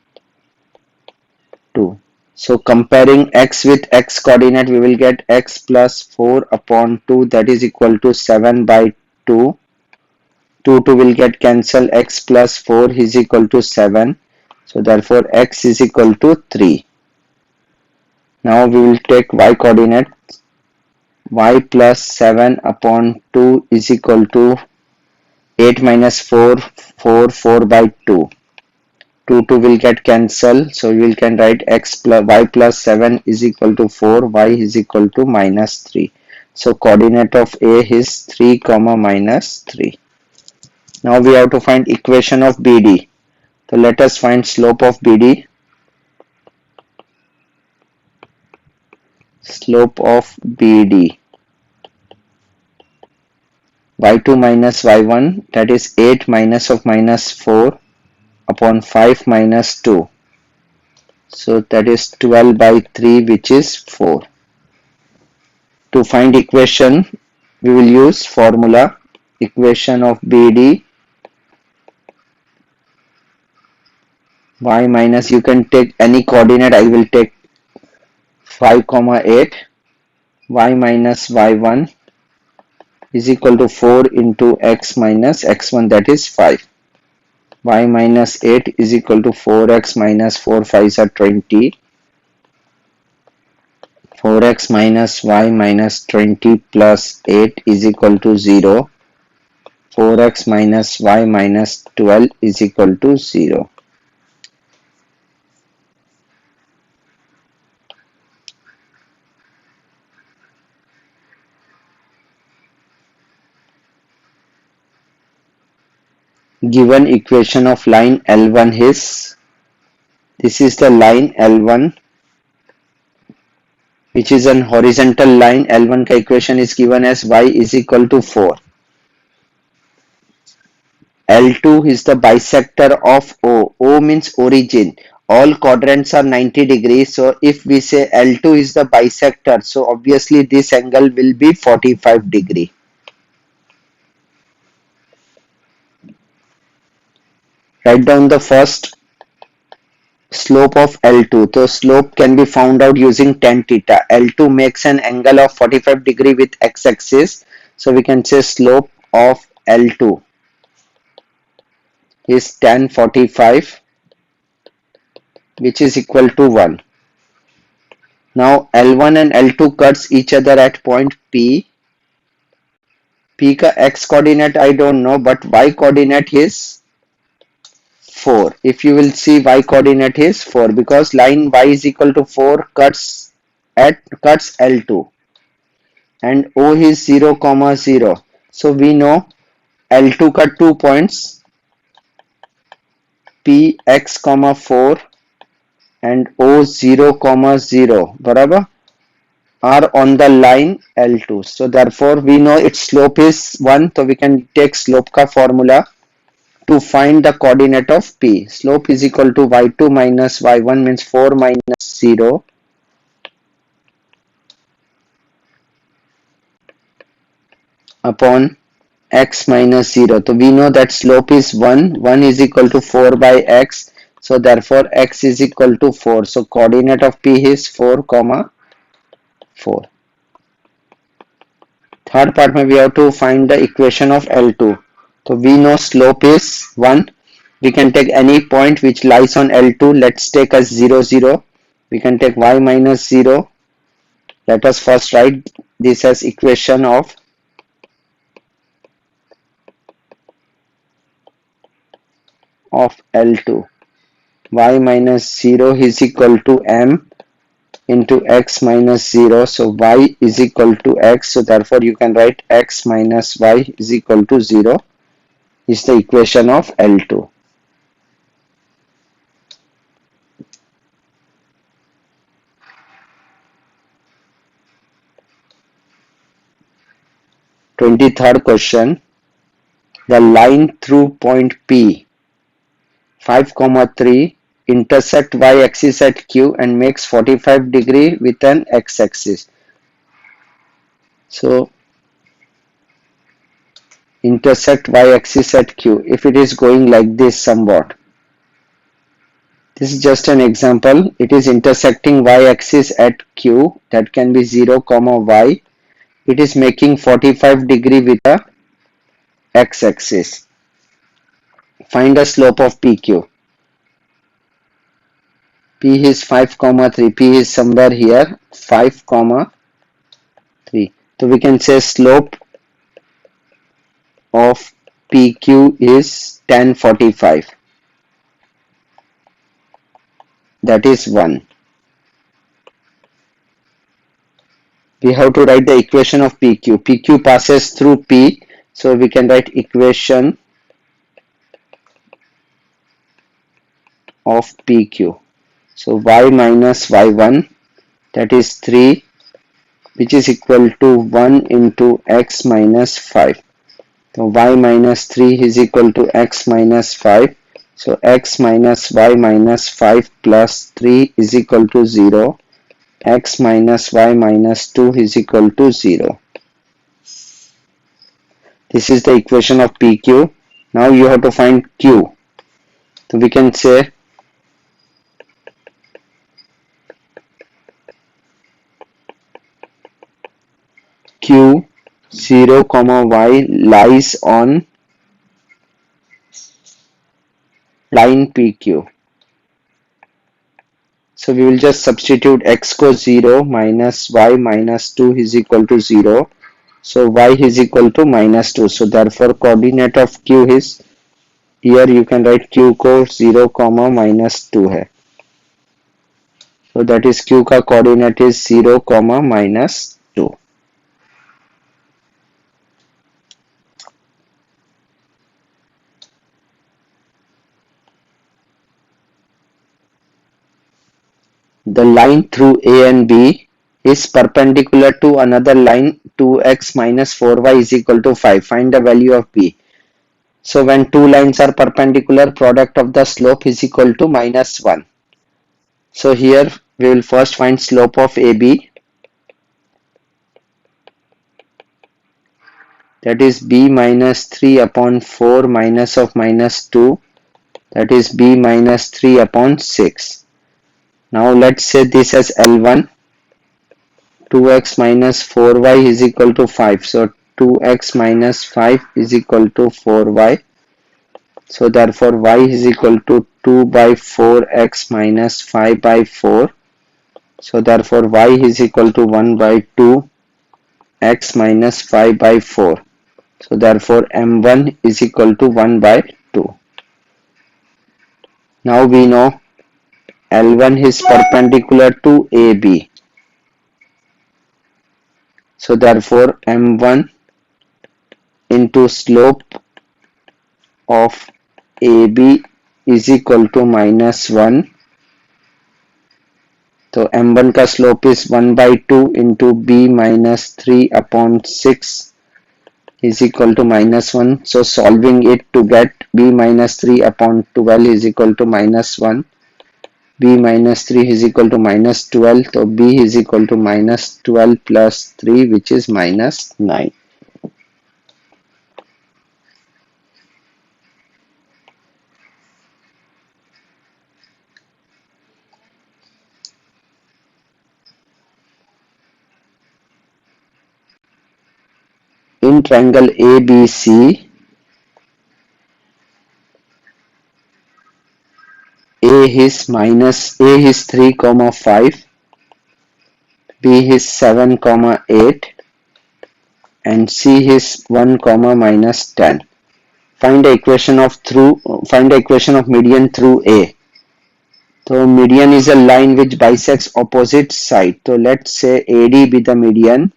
2. So comparing x with x coordinate, we will get x plus 4 upon 2, that is equal to 7 by 2. 2 will get cancelled, x plus 4 is equal to 7. So therefore x is equal to 3. Now we will take y coordinate. Y plus 7 upon 2 is equal to 8 minus 4, 4 by 2. 2 will get cancelled, so we can write x plus y plus 7 is equal to 4, y is equal to minus 3. So coordinate of A is 3 minus 3. Now we have to find equation of BD. So let us find slope of BD. slope of BD, y2 minus y1, that is 8 minus of minus 4 upon 5 minus 2. So that is 12 by 3, which is 4. To find equation, we will use formula. Equation of BD, y minus, you can take any coordinate. I will take 5 comma 8, y minus y1 is equal to 4 into x minus x1, that is 5. Y minus 8 is equal to 4x minus 4 5s are 20. 4x minus y minus 20 plus 8 is equal to 0. 4x minus y minus 12 is equal to 0. Given equation of line L1 is, this is the line L1 which is an horizontal line. L1 का equation is given as y is equal to 4. L2 is the bisector of O. O means origin. All quadrants are 90 degrees. So if we say L2 is the bisector, so obviously this angle will be 45 degree. Write down the first slope of L2. So slope can be found out using tan theta. L2 makes an angle of 45 degree with x-axis. So we can say slope of L2 is tan 45, which is equal to 1. Now L1 and L2 cuts each other at point P. P का x coordinate I don't know, but y coordinate is 4. If you will see, y coordinate is 4 because line y is equal to 4 cuts L2 and O is 0 comma 0. So we know L2 cut 2 points P x comma 4 and O 0 comma 0 बराबर are on the line L2. So therefore we know its slope is 1. So we can take slope ka formula to find the coordinate of P. Slope is equal to y2 minus y1 means 4 minus 0 upon x minus 0. So we know that slope is 1. 1 is equal to 4 by x. So therefore x is equal to 4. So coordinate of P is 4 comma 4. Third part mein we have to find the equation of L2. So we know slope is 1. We can take any point which lies on L2. Let's take as 0 0. We can take y minus 0. Let us first write this as equation of L2. Y minus 0 is equal to m into x minus 0. So y is equal to x. So therefore you can write x minus y is equal to 0 is the equation of L2. Third question. The line through point P 5, 3 intersect y-axis at Q and makes 45 degree with an x-axis. So intersect y-axis at Q. If it is going like this somewhat, this is just an example. It is intersecting y-axis at Q, that can be 0 comma y. It is making 45 degree with a x-axis. Find the slope of PQ. P is 5 comma 3. P is somewhere here 5 comma 3. So we can say slope of PQ is tan 45. That is 1. We have to write the equation of PQ. PQ passes through P. So we can write equation of PQ. So y minus y1, that is 3 which is equal to 1 into x minus 5. So y minus 3 is equal to x minus 5. So x minus y minus 5 plus 3 is equal to 0. X minus y minus 2 is equal to 0. This is the equation of PQ. Now you have to find Q. So we can say Q 0 comma y lies on line PQ. So we will just substitute x goes 0 minus y minus 2 is equal to 0. So y is equal to minus 2. So therefore coordinate of Q is, here you can write Q को 0 comma minus 2 है. So that is Q का coordinate is 0 comma minus 2. The line through A and B is perpendicular to another line 2x minus 4y is equal to 5. Find the value of B. So when two lines are perpendicular, product of the slope is equal to minus 1. So here we will first find slope of AB, that is b minus 3 upon 4 minus of minus 2, that is b minus 3 upon 6. Now let's say this as L1. 2x minus 4y is equal to 5. So 2x minus 5 is equal to 4y. So therefore y is equal to 2 by 4x minus 5 by 4. So therefore y is equal to 1 by 2 x minus 5 by 4. So therefore m1 is equal to 1 by 2. Now we know L1 is perpendicular to AB. So therefore m1 into slope of AB is equal to minus 1. So m1 का slope is 1 by 2 into b minus 3 upon 6 is equal to minus 1. So solving it to get b minus 3 upon 12 is equal to minus 1. b minus 3 is equal to minus 12. So b is equal to minus 12 plus 3, which is minus 9. In triangle ABC, A is 3 comma 5, B is 7 comma 8, and C is 1 comma minus 10. Find the equation of median through A. So median is a line which bisects opposite side. So let's say AD be the median.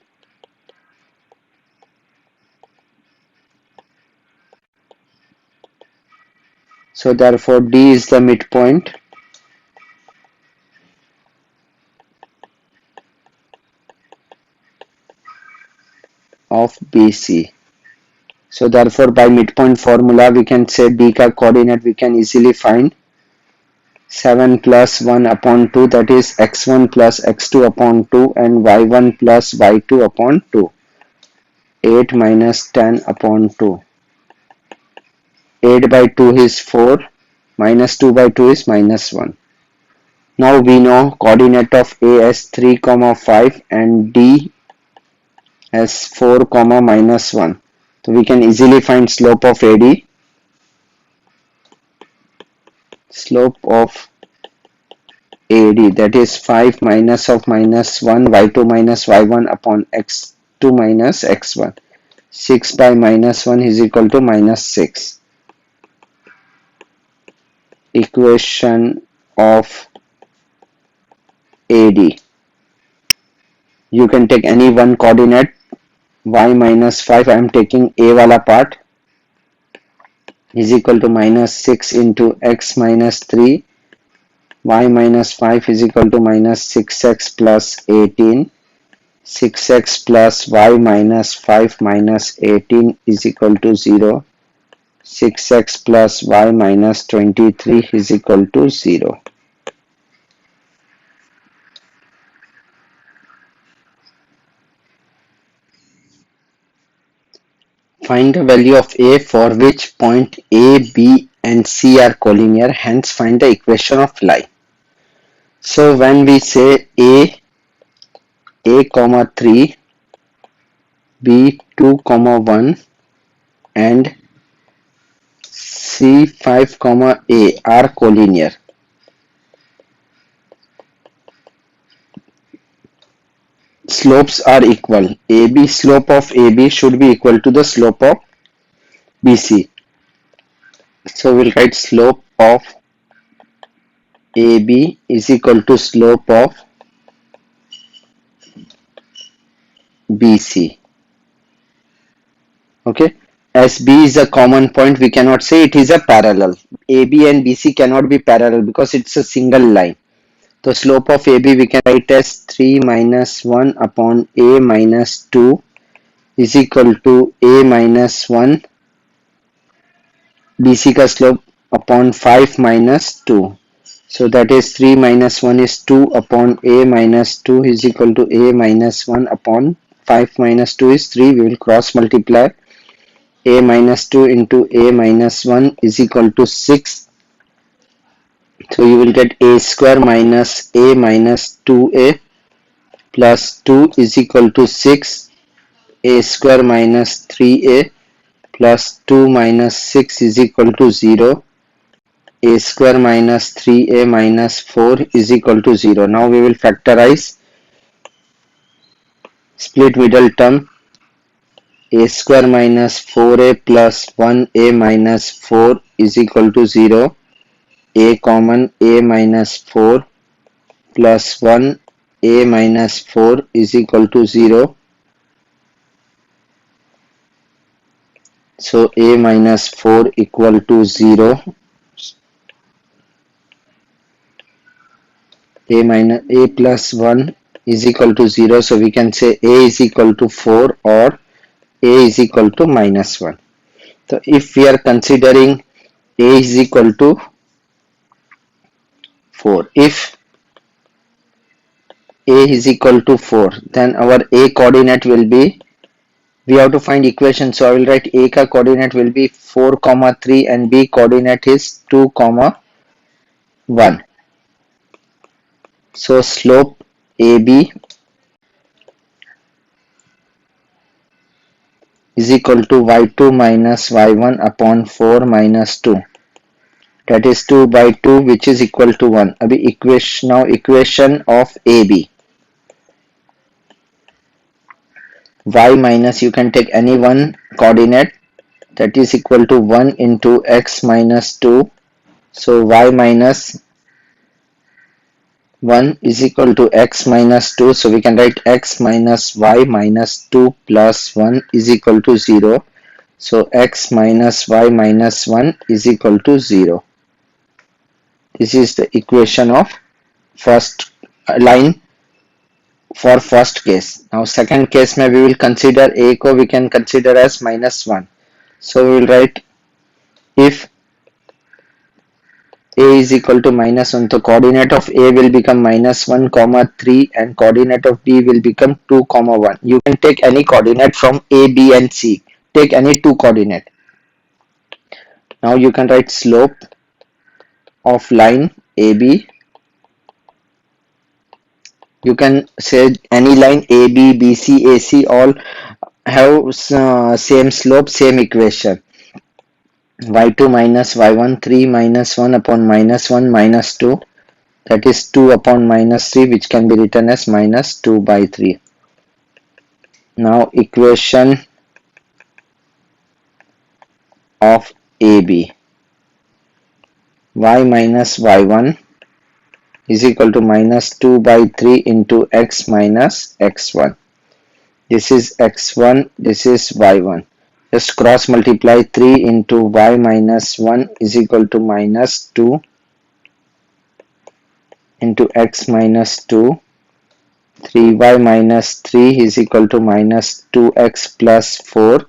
So therefore D is the midpoint. Of BC. So therefore by midpoint formula we can say D ka coordinate we can easily find 7 plus 1 upon 2, that is x1 plus x2 upon 2, and y1 plus y2 upon 2. 8 minus 10 upon 2. 8 by 2 is 4, minus 2 by 2 is minus 1. Now we know coordinate of A as 3 comma 5 and D as 4 comma minus 1. So we can easily find slope of AD. Slope of AD, that is 5 minus of minus 1 y2 minus y1 upon x2 minus x1. 6 by minus 1 is equal to minus 6. Equation of AD. You can take any one coordinate. Y minus 5, I am taking A wala part, is equal to minus 6 into x minus 3. Y minus 5 is equal to minus 6x plus 18. 6x plus y minus 5 minus 18 is equal to 0. 6x plus y minus 23 is equal to 0. Find the value of a for which point A, B and C are collinear, hence find the equation of line. So when we say A comma 3, B 2 comma 1 and C 5 comma A are collinear, slopes are equal. AB slope of AB should be equal to the slope of BC. So we'll write slope of AB is equal to slope of BC. Okay, as B is a common point, we cannot say it is a parallel. AB and BC cannot be parallel because it's a single line. The slope of AB we can write as 3 minus 1 upon A minus 2 is equal to A minus 1 BC का slope upon 5 minus 2. So that is 3 minus 1 is 2 upon A minus 2 is equal to A minus 1 upon 5 minus 2 is 3. We will cross multiply. A minus 2 into A minus 1 is equal to 6. So you will get A square minus A minus 2A plus 2 is equal to 6. A square minus 3A plus 2 minus 6 is equal to 0. A square minus 3A minus 4 is equal to 0. Now we will factorize, split middle term. A square minus 4A plus 1A minus 4 is equal to 0. A common, A minus 4 plus 1 A minus 4 is equal to 0. So A minus 4 equal to 0. A plus 1 is equal to 0. So we can say A is equal to 4 or A is equal to minus 1. So if we are considering A is equal to 4, if A is equal to 4, then our A coordinate will be, we have to find equation. So I will write A ka coordinate will be 4 comma 3 and B coordinate is 2 comma 1. So slope AB is equal to y2 minus y1 upon 4 minus 2. That is 2 by 2 which is equal to 1. Now equation of AB. Y minus, you can take any one coordinate, that is equal to 1 into x minus 2. So y minus 1 is equal to x minus 2. So we can write x minus y minus 2 plus 1 is equal to 0. So x minus y minus 1 is equal to 0. This is the equation of first line for first case. Now second case mein we will consider A ko we can consider as minus 1. So we will write if A is equal to minus 1, so coordinate of A will become minus 1 comma 3 and coordinate of B will become 2 comma 1. You can take any coordinate from A, B and C. Take any two coordinate. Now you can write slope of line AB. You can say any line AB, BC, AC all have same slope, same equation. Y2 minus y1, 3 minus 1 upon minus 1 minus 2, that is 2 upon minus 3 which can be written as minus 2 by 3. Now equation of AB, y minus y1 is equal to minus 2 by 3 into x minus x1. This is x1, this is y1. Just cross multiply 3 into y minus 1 is equal to minus 2 into x minus 2. 3y minus 3 is equal to minus 2x plus 4,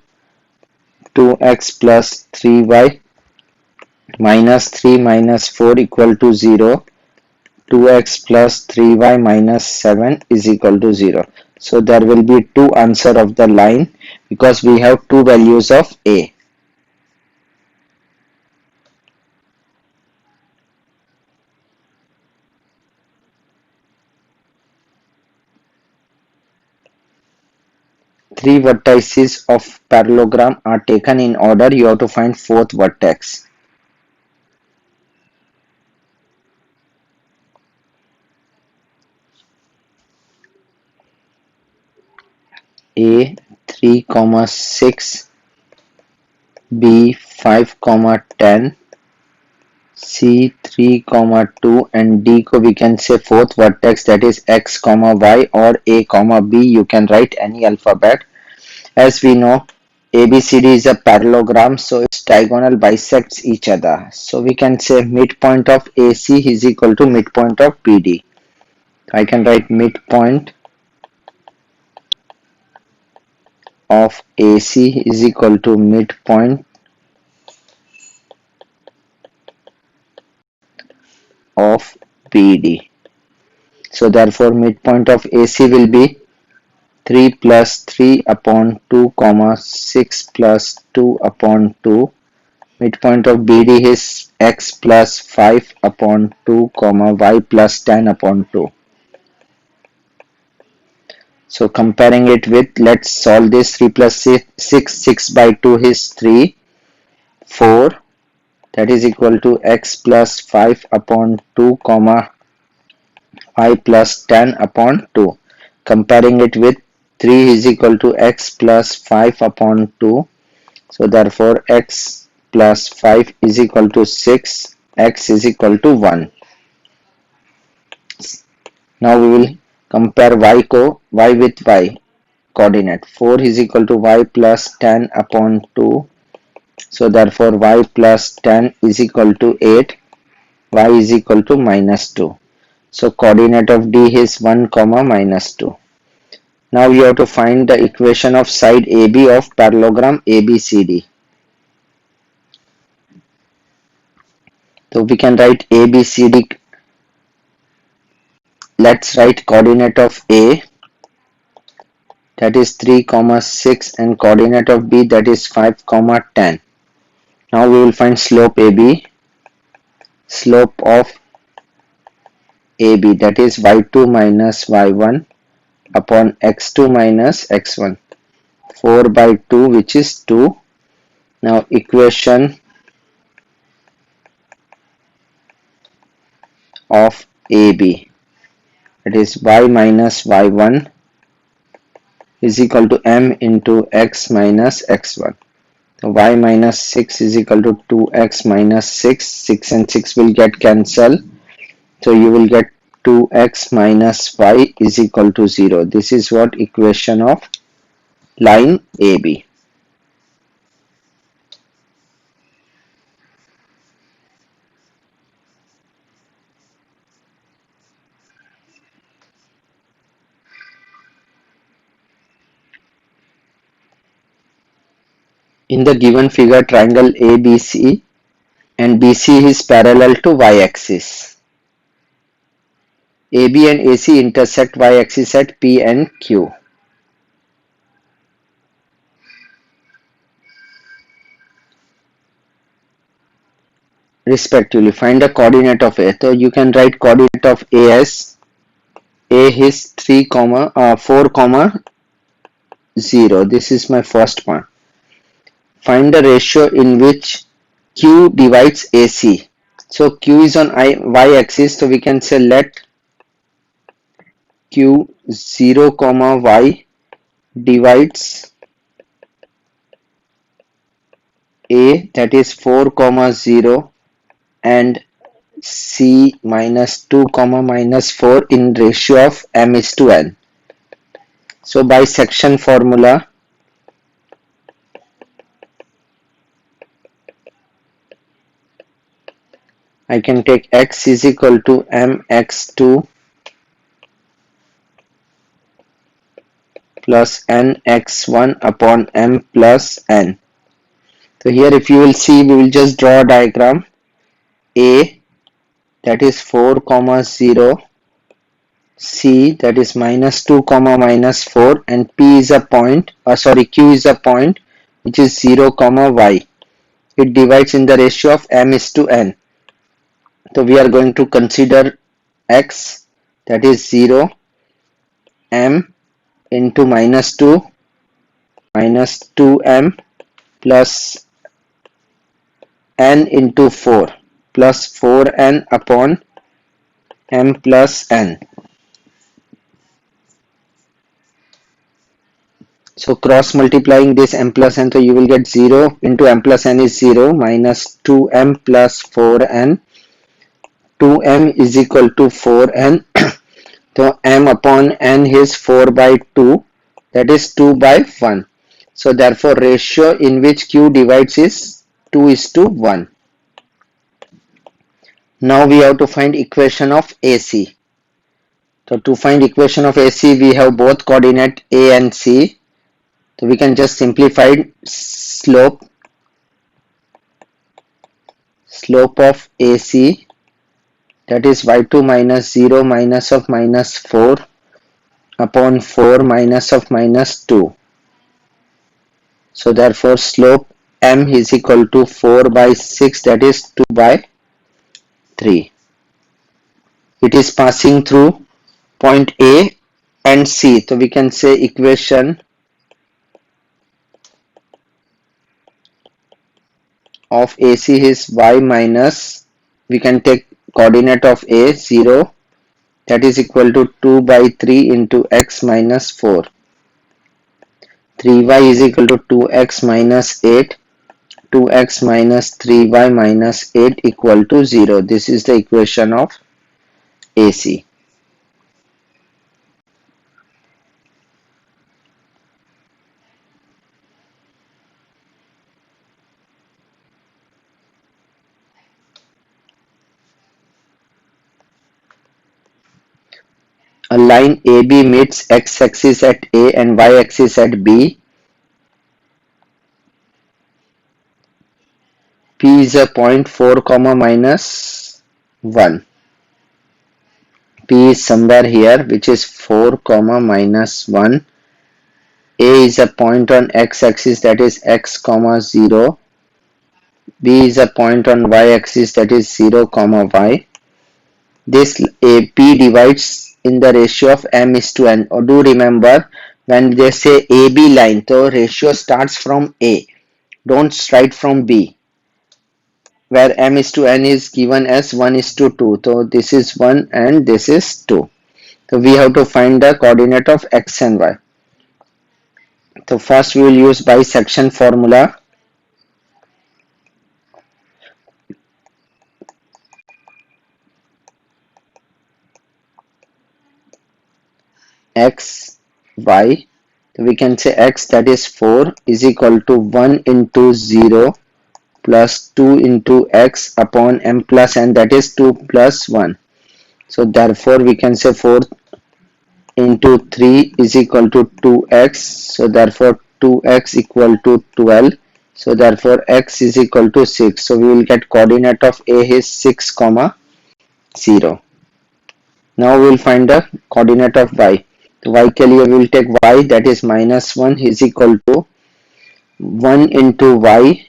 2x plus 3y minus 3 minus 4 equal to 0, 2x plus 3y minus 7 is equal to 0. So there will be two answer of the line because we have two values of a. Three vertices of parallelogram are taken in order. You have to find fourth vertex. A 3, 6, B 5, 10, C 3, 2 and D ko we can say fourth vertex, that is X, Y or A, B. You can write any alphabet. As we know, ABCD is a parallelogram, so its diagonal bisects each other. So we can say midpoint of AC is equal to midpoint of BD. I can write midpoint of AC is equal to midpoint of BD. So therefore midpoint of AC will be 3 plus 3 upon 2, 6 plus 2 upon 2. Midpoint of BD is x plus 5 upon 2, y plus 10 upon 2. So comparing it with, let's solve this. 3 plus 6 by 2 is 3, 4. That is equal to x plus 5 upon 2, y plus 10 upon 2. Comparing it with 3 is equal to x plus 5 upon 2. So therefore x plus 5 is equal to 6, x is equal to 1. Now we will compare y with y coordinate. 4 is equal to y plus 10 upon 2. So therefore y plus 10 is equal to 8, y is equal to minus 2. So coordinate of D is 1, minus 2. Now you have to find the equation of side AB of parallelogram ABCD. So we can write ABCD. Let's write coordinate of A, that is 3, 6 and coordinate of B, that is 5, 10. Now we will find slope AB. Slope of AB, that is y2 minus y1 upon x2 minus x1. 4 by 2, which is 2. Now equation of AB, that is y minus y1 is equal to m into x minus x1. So y minus 6 is equal to 2x minus 6. 6 and 6 will get cancelled. So you will get 2x minus y is equal to 0. This is what equation of line AB. In the given figure, triangle ABC and BC is parallel to y-axis. AB and AC intersect y-axis at P and Q. Respectively. Find the coordinate of A. So you can write coordinate of A as A is 3, 4, 0. This is my first one. Find the ratio in which Q divides AC. So Q is on y-axis, so we can say let Q 0, y divides A, that is 4, 0 and C minus 2, minus 4 in ratio of m is to n. So by section formula, I can take x is equal to mx2 plus n x1 upon m plus n. So here if you will see, we will just draw a diagram. A, that is 4 comma 0, C, that is minus 2 comma minus 4, and P is a point, Q is a point which is 0 comma y. It divides in the ratio of m is to n. So we are going to consider x, that is 0, m into minus 2 minus 2m plus n into 4 plus 4n upon m plus n. So cross multiplying this m plus n, so you will get 0 into m plus n is 0 minus 2m plus 4n. 2m is equal to 4n. So m upon n is 4 by 2, that is 2 by 1. So therefore ratio in which q divides is 2 is to 1. Now we have to find equation of AC. So to find equation of AC, we have both coordinate A and C. So we can just simplify slope of AC, that is y2 minus 0 minus of minus 4 upon 4 minus of minus 2. So therefore slope m is equal to 4 by 6, that is 2 by 3. It is passing through point A and C. So we can say equation of AC is y minus, we can take coordinate of A 0, that is equal to 2 by 3 into x minus 4. 3y is equal to 2x minus 8. 2x minus 3y minus 8 equal to 0. This is the equation of AC. A line AB meets x-axis at A and y-axis at B. P is a point 4 comma minus 1. P is somewhere here, which is 4 comma minus 1. A is a point on x-axis, that is x comma 0. B is a point on y-axis, that is 0 comma y. This AP divides in the ratio of m is to n. Or do remember, when they say AB line, so ratio starts from A, don't write from B, where m is to n is given as 1 is to 2. So this is 1 and this is 2. So we have to find the coordinate of x and y. So first we will use bisection formula. X, y, so we can say x, that is 4, is equal to 1 into 0 plus 2 into x upon m plus n, that is 2 plus 1. So therefore we can say 4 into 3 is equal to 2x. So therefore 2x equal to 12. So therefore x is equal to 6. So we will get coordinate of A is 6 comma 0. Now we will find the coordinate of y. तो y के लिए we will take y, that is minus 1 is equal to 1 into y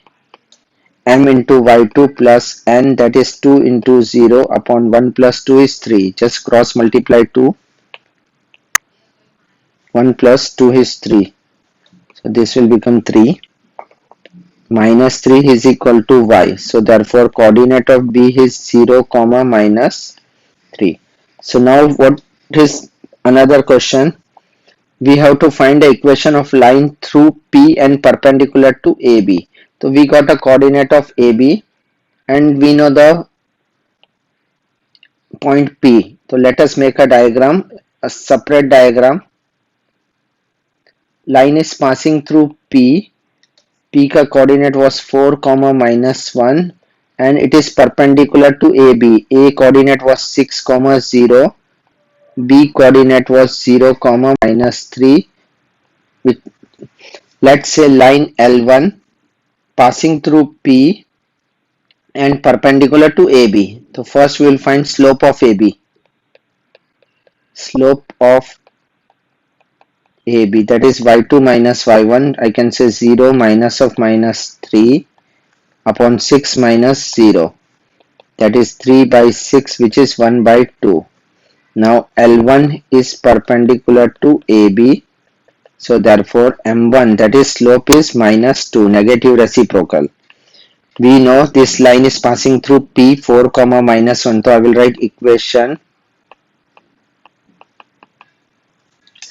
m into y2 plus n, that is 2 into 0 upon 1 plus 2 is 3. Just cross multiply 2. 1 plus 2 is 3. So this will become 3. Minus 3 is equal to y. So therefore coordinate of B is 0 comma minus 3. So now what is another question? We have to find the equation of line through P and perpendicular to AB. So we got a coordinate of AB and we know the point P. So let us make a diagram, a separate diagram. Line is passing through P. P का coordinate was 4 comma minus 1 and it is perpendicular to AB. A coordinate was 6 comma 0. B coordinate was 0 comma minus 3 with, let's say, line L1 passing through P and perpendicular to AB. So first we will find slope of AB. Slope of AB, that is y2 minus y1. I can say 0 minus of minus 3 upon 6 minus 0. That is 3 by 6, which is 1 by 2. Now L1 is perpendicular to AB. So therefore M1, that is slope, is minus 2, negative reciprocal. We know this line is passing through P 4 comma minus 1. So I will write equation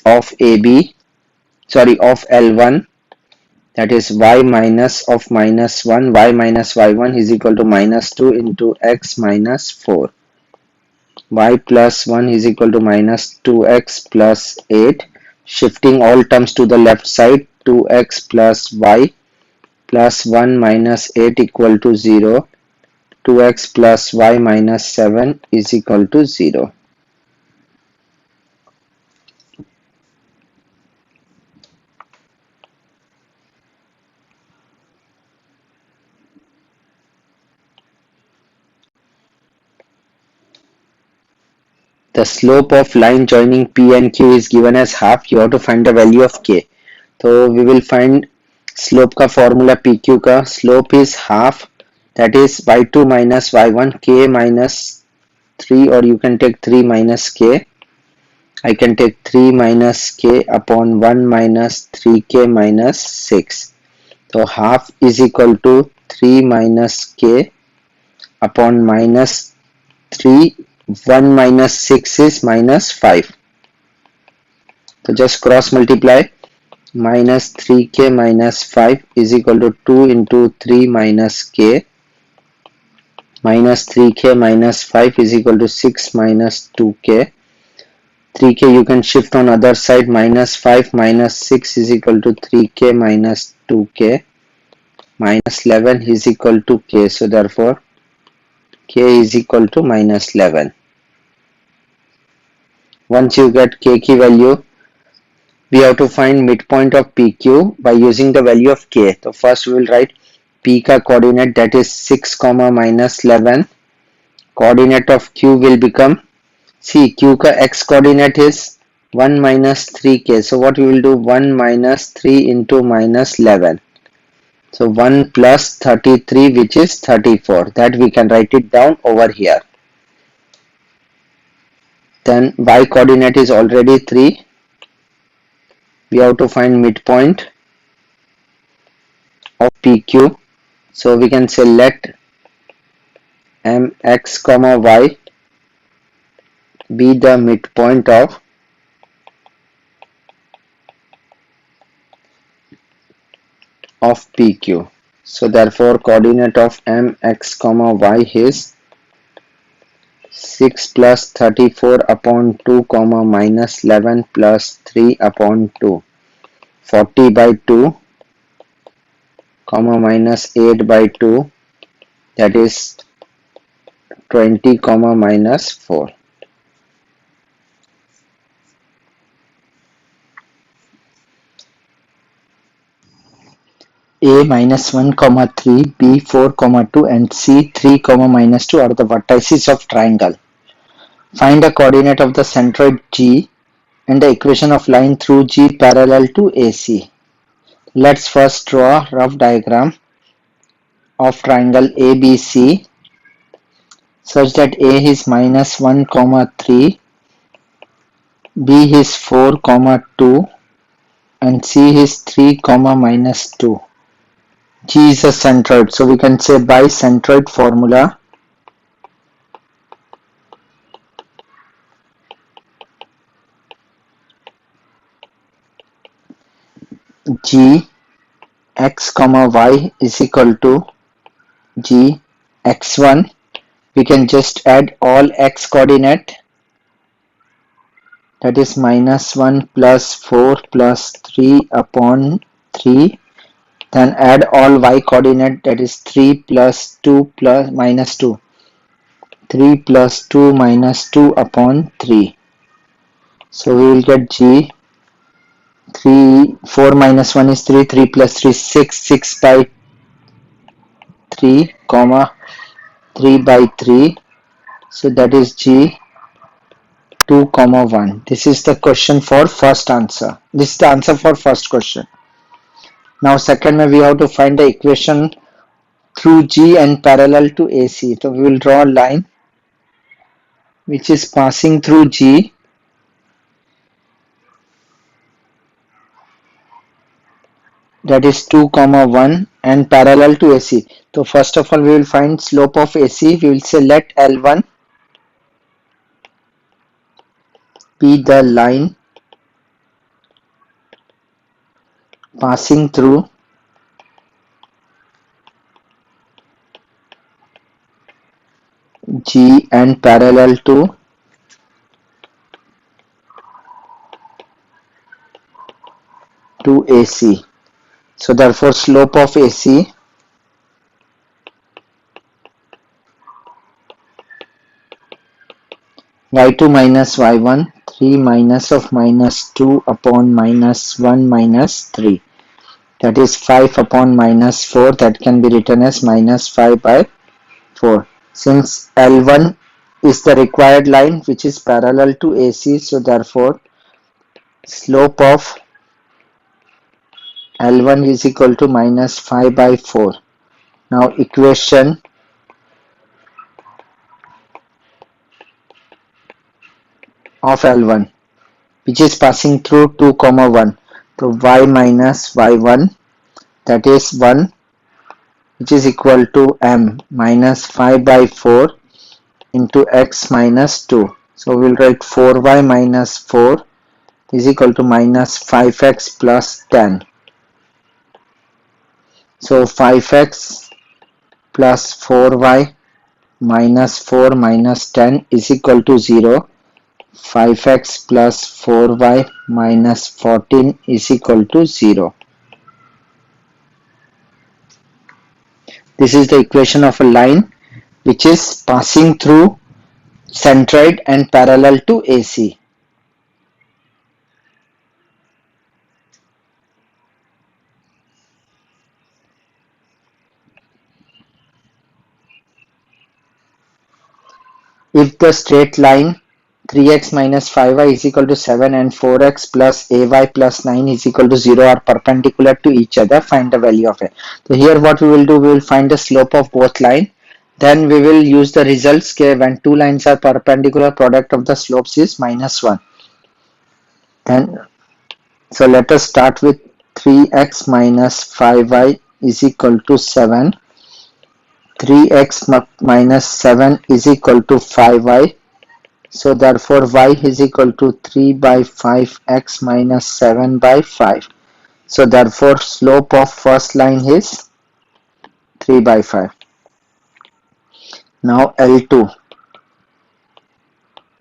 of AB, sorry, of L1, that is y minus of minus 1, y minus y1 is equal to minus 2 into x minus 4. Y plus 1 is equal to minus 2x plus 8. Shifting all terms to the left side, 2x plus y plus 1 minus 8 equal to 0. 2x plus y minus 7 is equal to 0. The slope of line joining P and Q is given as half. You have to find the value of K. So we will find slope का formula PQ का slope is half, that is y2 minus y1, K minus 3, or you can take 3 minus K. I can take 3 minus K upon 1 minus 3K minus 6. So half is equal to 3 minus K upon minus 3. 1 minus 6 is minus 5. So just cross multiply. Minus 3K minus 5 is equal to 2 into 3 minus K. Minus 3K minus 5 is equal to 6 minus 2K. 3K you can shift on other side. Minus 5 minus 6 is equal to 3K minus 2K. Minus 11 is equal to K. So therefore K is equal to minus 11. Once you get K key value, we have to find midpoint of PQ by using the value of K. So first we will write P ka coordinate, that is 6 comma minus 11. Coordinate of Q will become, see, Q ka x coordinate is 1 minus 3K. So what we will do, 1 minus 3 into minus 11. So 1 plus 33, which is 34. That we can write it down over here. Then y coordinate is already 3. We have to find midpoint of PQ. So we can say let mx comma y be the midpoint of PQ. So therefore coordinate of mx comma y is 6 plus 34 upon 2 comma minus 11 plus 3 upon 2. 40 by 2 comma minus 8 by 2, that is 20 comma minus 4. A minus 1 comma 3, B 4 comma 2 and C 3 comma minus 2 are the vertices of triangle. Find the coordinate of the centroid G and the equation of line through G parallel to AC. Let's first draw a rough diagram of triangle ABC such that A is minus 1 comma 3, B is 4 comma 2 and C is 3 comma minus 2. G is a centroid, so we can say by centroid formula G x comma y is equal to G x1. We can just add all x coordinate, that is minus 1 plus 4 plus 3 upon 3. Then add all y coordinate, that is 3 plus 2 plus minus 2. 3 plus 2 minus 2 upon 3. So we will get G 3, 4 minus 1 is 3, 3 plus 3 6, 6 by 3, comma 3 by 3. So that is G 2, comma 1. This is the question for first answer. This is the answer for first question. Now second we have to find the equation through G and parallel to AC. So we will draw a line which is passing through G that is 2 comma 1 and parallel to AC. So first of all we will find slope of AC. We will say let L1 be the line passing through G and parallel to AC. So therefore slope of AC y2 minus y1 3 minus of minus 2 upon minus 1 minus 3, that is 5 upon minus 4, that can be written as minus 5 by 4. Since L1 is the required line which is parallel to AC, so therefore slope of L1 is equal to minus 5 by 4. Now equation of L1 which is passing through 2 comma 1, so y minus y1, that is 1, which is equal to m minus 5 by 4 into x minus 2. So we will write 4y minus 4 is equal to minus 5x plus 10. So 5x plus 4y minus 4 minus 10 is equal to 0. 5x plus 4y minus 14 is equal to 0. This is the equation of a line which is passing through centroid and parallel to AC. If the straight line 3x minus 5y is equal to 7 and 4x plus ay plus 9 is equal to 0 are perpendicular to each other, find the value of a. So here what we will do, we will find the slope of both lines. Then we will use the results when two lines are perpendicular, product of the slopes is minus 1. And so let us start with 3x minus 5y is equal to 7. 3x minus 7 is equal to 5y. So therefore y is equal to 3 by 5x minus 7 by 5. So therefore slope of first line is 3 by 5. Now L2.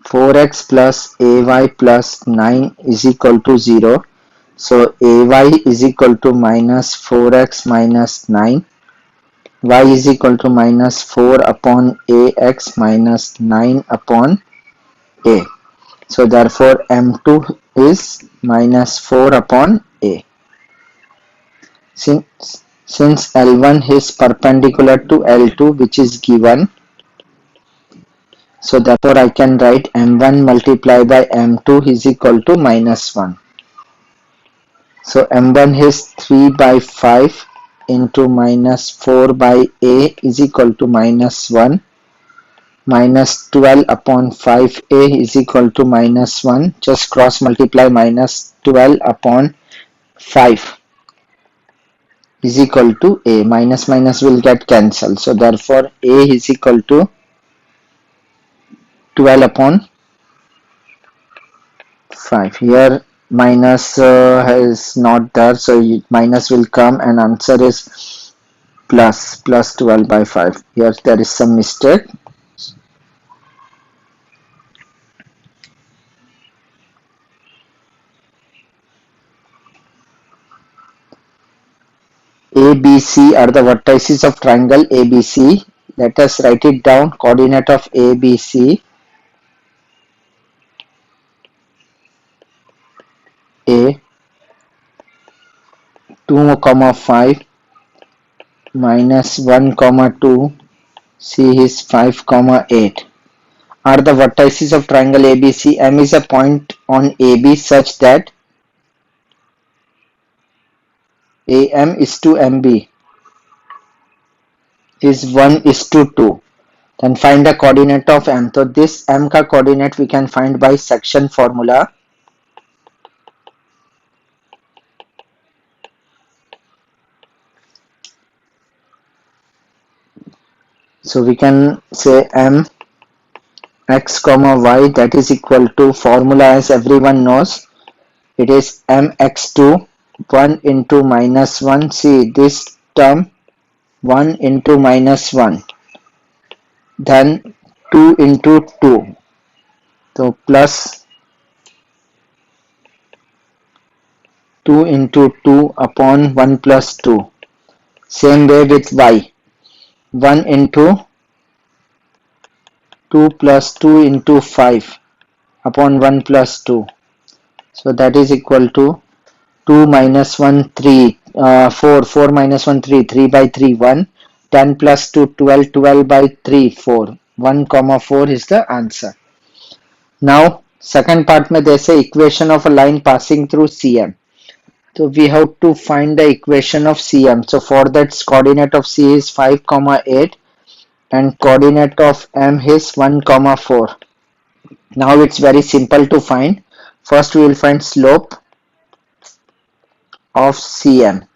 4x plus ay plus 9 is equal to 0. So ay is equal to minus 4x minus 9. Y is equal to minus 4 upon ax minus 9 upon a. So therefore M2 is minus 4 upon a. Since L1 is perpendicular to L2 which is given, so therefore I can write M1 multiplied by M2 is equal to minus 1. So M1 is 3 by 5 into minus 4 by a is equal to minus 1. Minus 12 upon 5a is equal to minus 1. Just cross multiply, minus 12 upon 5 is equal to a. Minus minus will get cancelled. So therefore a is equal to 12 upon 5. Here minus is not there, so minus will come and answer is plus 12 by 5. Here there is some mistake. ABC are the vertices of triangle ABC. Let us write it down. Coordinate of ABC, A 2 comma 5 minus 1 comma 2, C is 5 comma 8 are the vertices of triangle ABC. M is a point on AB such that AM is to MB is 1 is to 2. Then find the coordinate of M. So this M ka coordinate we can find by section formula. So we can say M x comma y, that is equal to, formula as everyone knows, it is mx2 1 into minus 1. See this term 1 into minus 1, then 2 into 2, so plus 2 into 2 upon 1 plus 2. Same way with y, 1 into 2 plus 2 into 5 upon 1 plus 2. So that is equal to 2 minus 1 3, 4, 4 minus 1 3, 3 by 3 1, 10 plus 2 12, 12 by 3 4, 1 comma 4 is the answer. Now second part mein they say equation of a line passing through CM. So we have to find the equation of CM. So for that coordinate of C is 5 comma 8 and coordinate of M is 1 comma 4. Now it's very simple to find. First we will find slope of CM,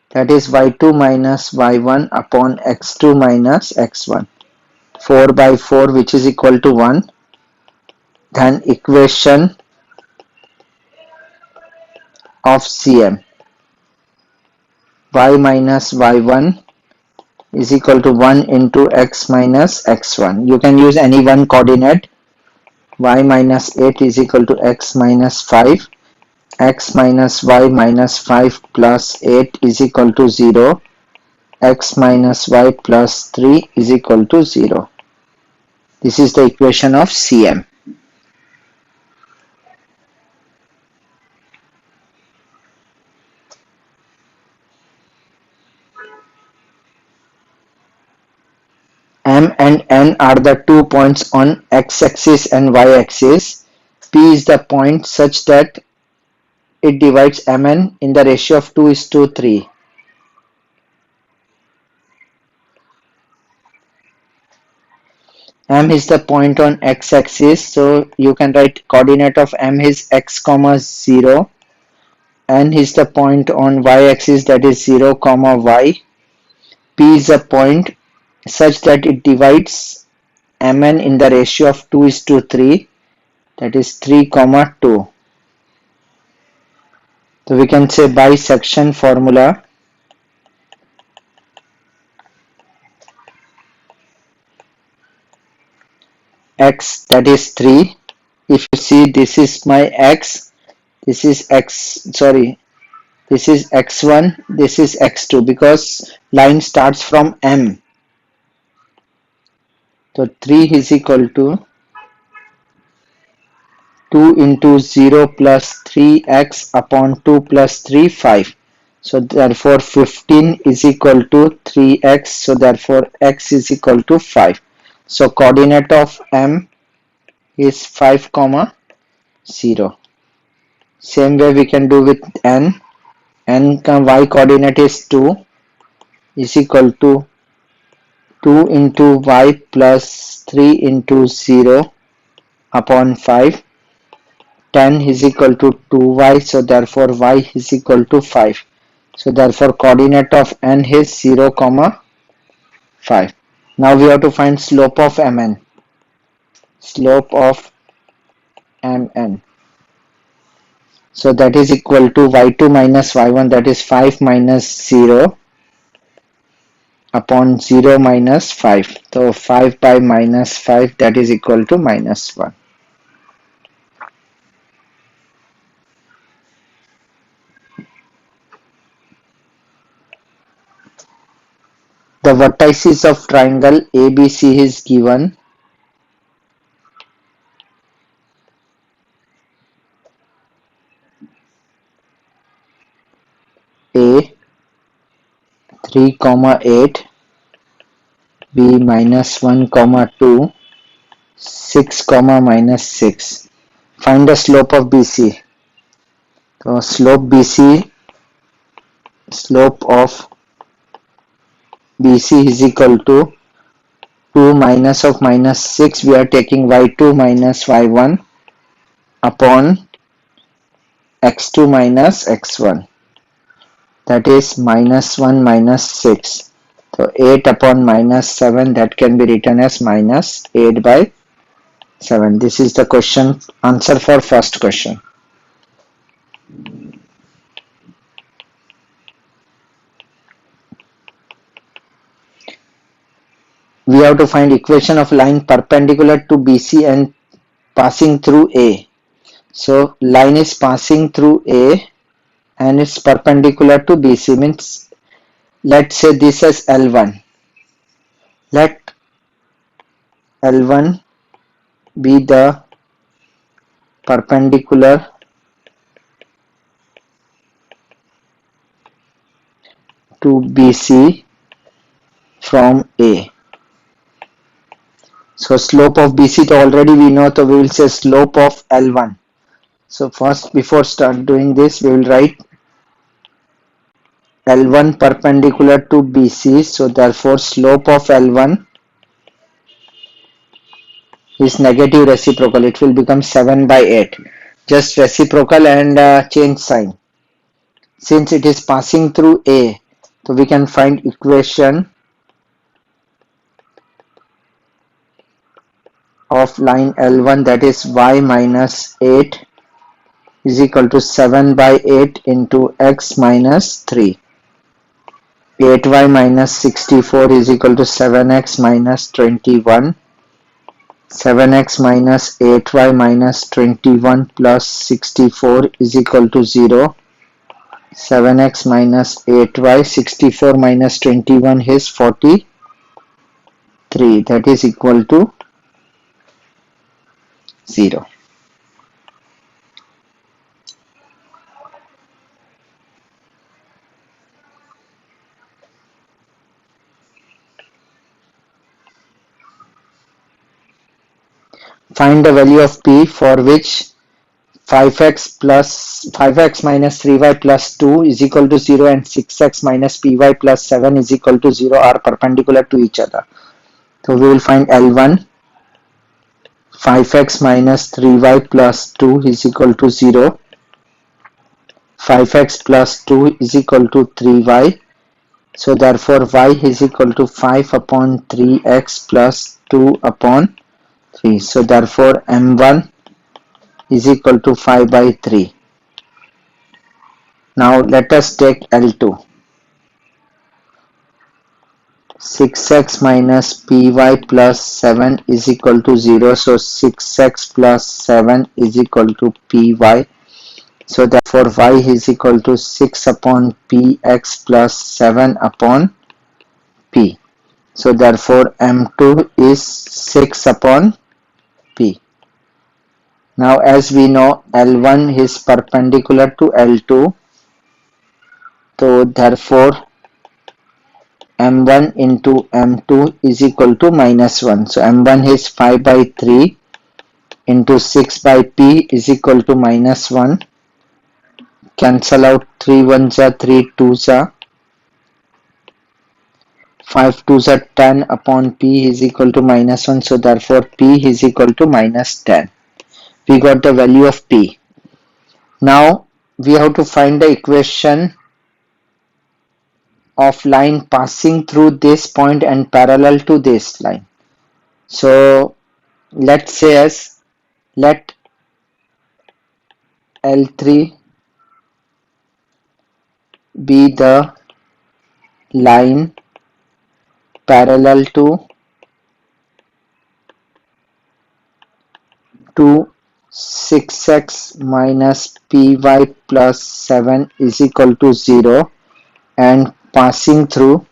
that is y2 minus y1 upon x2 minus x1, 4 by 4, which is equal to 1. Then equation of CM, y minus y1 is equal to 1 into x minus x1. You can use any one coordinate. Y minus 8 is equal to x minus 5. X minus y minus 5 plus 8 is equal to 0. X minus y plus 3 is equal to 0. This is the equation of CM. M and N are the 2 points on x-axis and y-axis. P is the point such that it divides Mn in the ratio of 2 is to 3. M is the point on x-axis, so you can write coordinate of M is x comma 0. N is the point on y-axis, that is 0 comma y. P is a point such that it divides Mn in the ratio of 2 is to 3, that is 3 comma 2. So we can say by section formula, x, that is 3. If you see, this is my x, this is x, sorry, this is x1, this is x2, because line starts from M. So 3 is equal to 2 into 0 plus 3x upon 2 plus 3, 5. So therefore 15 is equal to 3x, so therefore x is equal to 5. So coordinate of M is 5 comma 0. Same way we can do with N. N का y coordinate is 2 is equal to 2 into y plus 3 into 0 upon 5. 10 is equal to 2y, so therefore y is equal to 5. So therefore coordinate of N is 0 comma 5. Now we have to find slope of Mn. Slope of Mn. So that is equal to y2 minus y1, that is 5 minus 0 upon 0 minus 5. So 5 by minus 5, that is equal to minus 1. The vertices of triangle ABC is given. 3 comma 8, b minus 1 comma 2, 6 comma minus 6. Find the slope of BC. So slope of BC is equal to 2 minus of minus 6, we are taking y2 minus y1 upon x2 minus x1, that is minus 1 minus 6. So 8 upon minus 7, that can be written as minus 8 by 7. This is the question answer for first question. We have to find equation of line perpendicular to BC and passing through A. So line is passing through A and it's perpendicular to BC, means let's say this is L1. Let L1 be the perpendicular to BC from A. So slope of BC to already we know, so we will say slope of L1. So first, before start doing this, we will write L1 perpendicular to BC. So therefore slope of L1 is negative reciprocal. It will become 7 by 8. Just reciprocal and change sign. Since it is passing through A, so we can find equation of line L1, that is y minus 8 is equal to 7 by 8 into x minus 3. 8y minus 64 is equal to 7x minus 21. 7x minus 8y minus 21 plus 64 is equal to 0. 7x minus 8y, 64 minus 21 is 43, that is equal to 0. Find the value of P for which 5x minus 3y plus 2 is equal to 0 and 6x minus py plus 7 is equal to 0 are perpendicular to each other. So we will find L1, 5x minus 3y plus 2 is equal to 0. 5x plus 2 is equal to 3y. So therefore y is equal to 5 upon 3x plus 2 upon 3. So therefore m1 is equal to 5 by 3. Now let us take L2. 6x minus py plus 7 is equal to 0. So 6x plus 7 is equal to py. So therefore y is equal to 6 upon px plus 7 upon p. So therefore m2 is 6 upon p. Now as we know L1 is perpendicular to L2, so therefore m1 into m2 is equal to minus 1. So m1 is 5 by 3 into 6 by p is equal to minus 1. Cancel out 3 ones are 3 twos are 5 twos are 10 upon p is equal to minus 1. So therefore p is equal to minus 10. We got the value of p. Now we have to find the equation of line passing through this point and parallel to this line. So let's say as let L3 be the line parallel to 6x minus py plus 7 is equal to 0 and passing through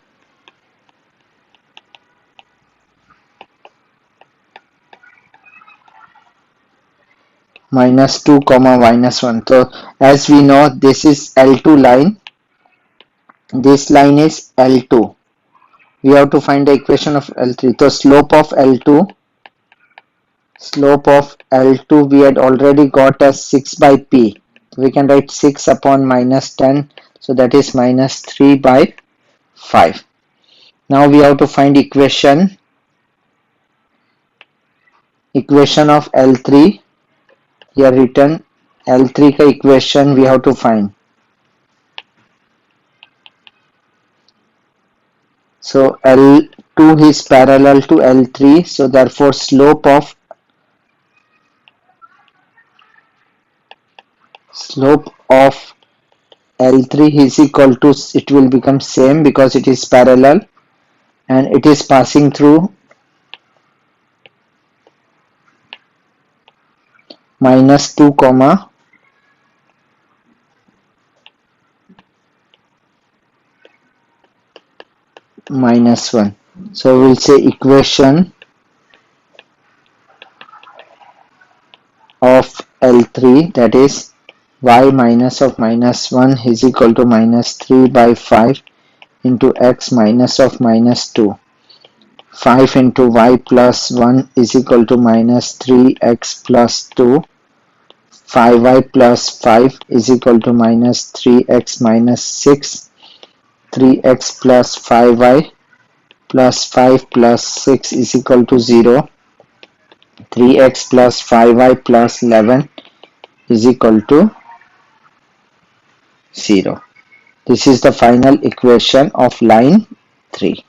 minus 2 comma minus 1. So as we know this is L2 line This line is L2. We have to find the equation of L3. So slope of L2 we had already got as 6 by P. We can write 6 upon minus 10. So that is minus 3 by 5. Now we have to find equation of L3. Here written L3 ka equation we have to find. So L2 is parallel to L3. So therefore slope of L3 is equal to, it will become same because it is parallel and it is passing through minus 2 comma minus 1. So we'll say equation of L3, that is y minus of minus 1 is equal to minus 3 by 5 into x minus of minus 2. 5 into y plus 1 is equal to minus 3x plus 2. 5y plus 5 is equal to minus 3x minus 6. 3x plus 5y plus 5 plus 6 is equal to 0. 3x plus 5y plus 11 is equal to 0. This is the final equation of line 3.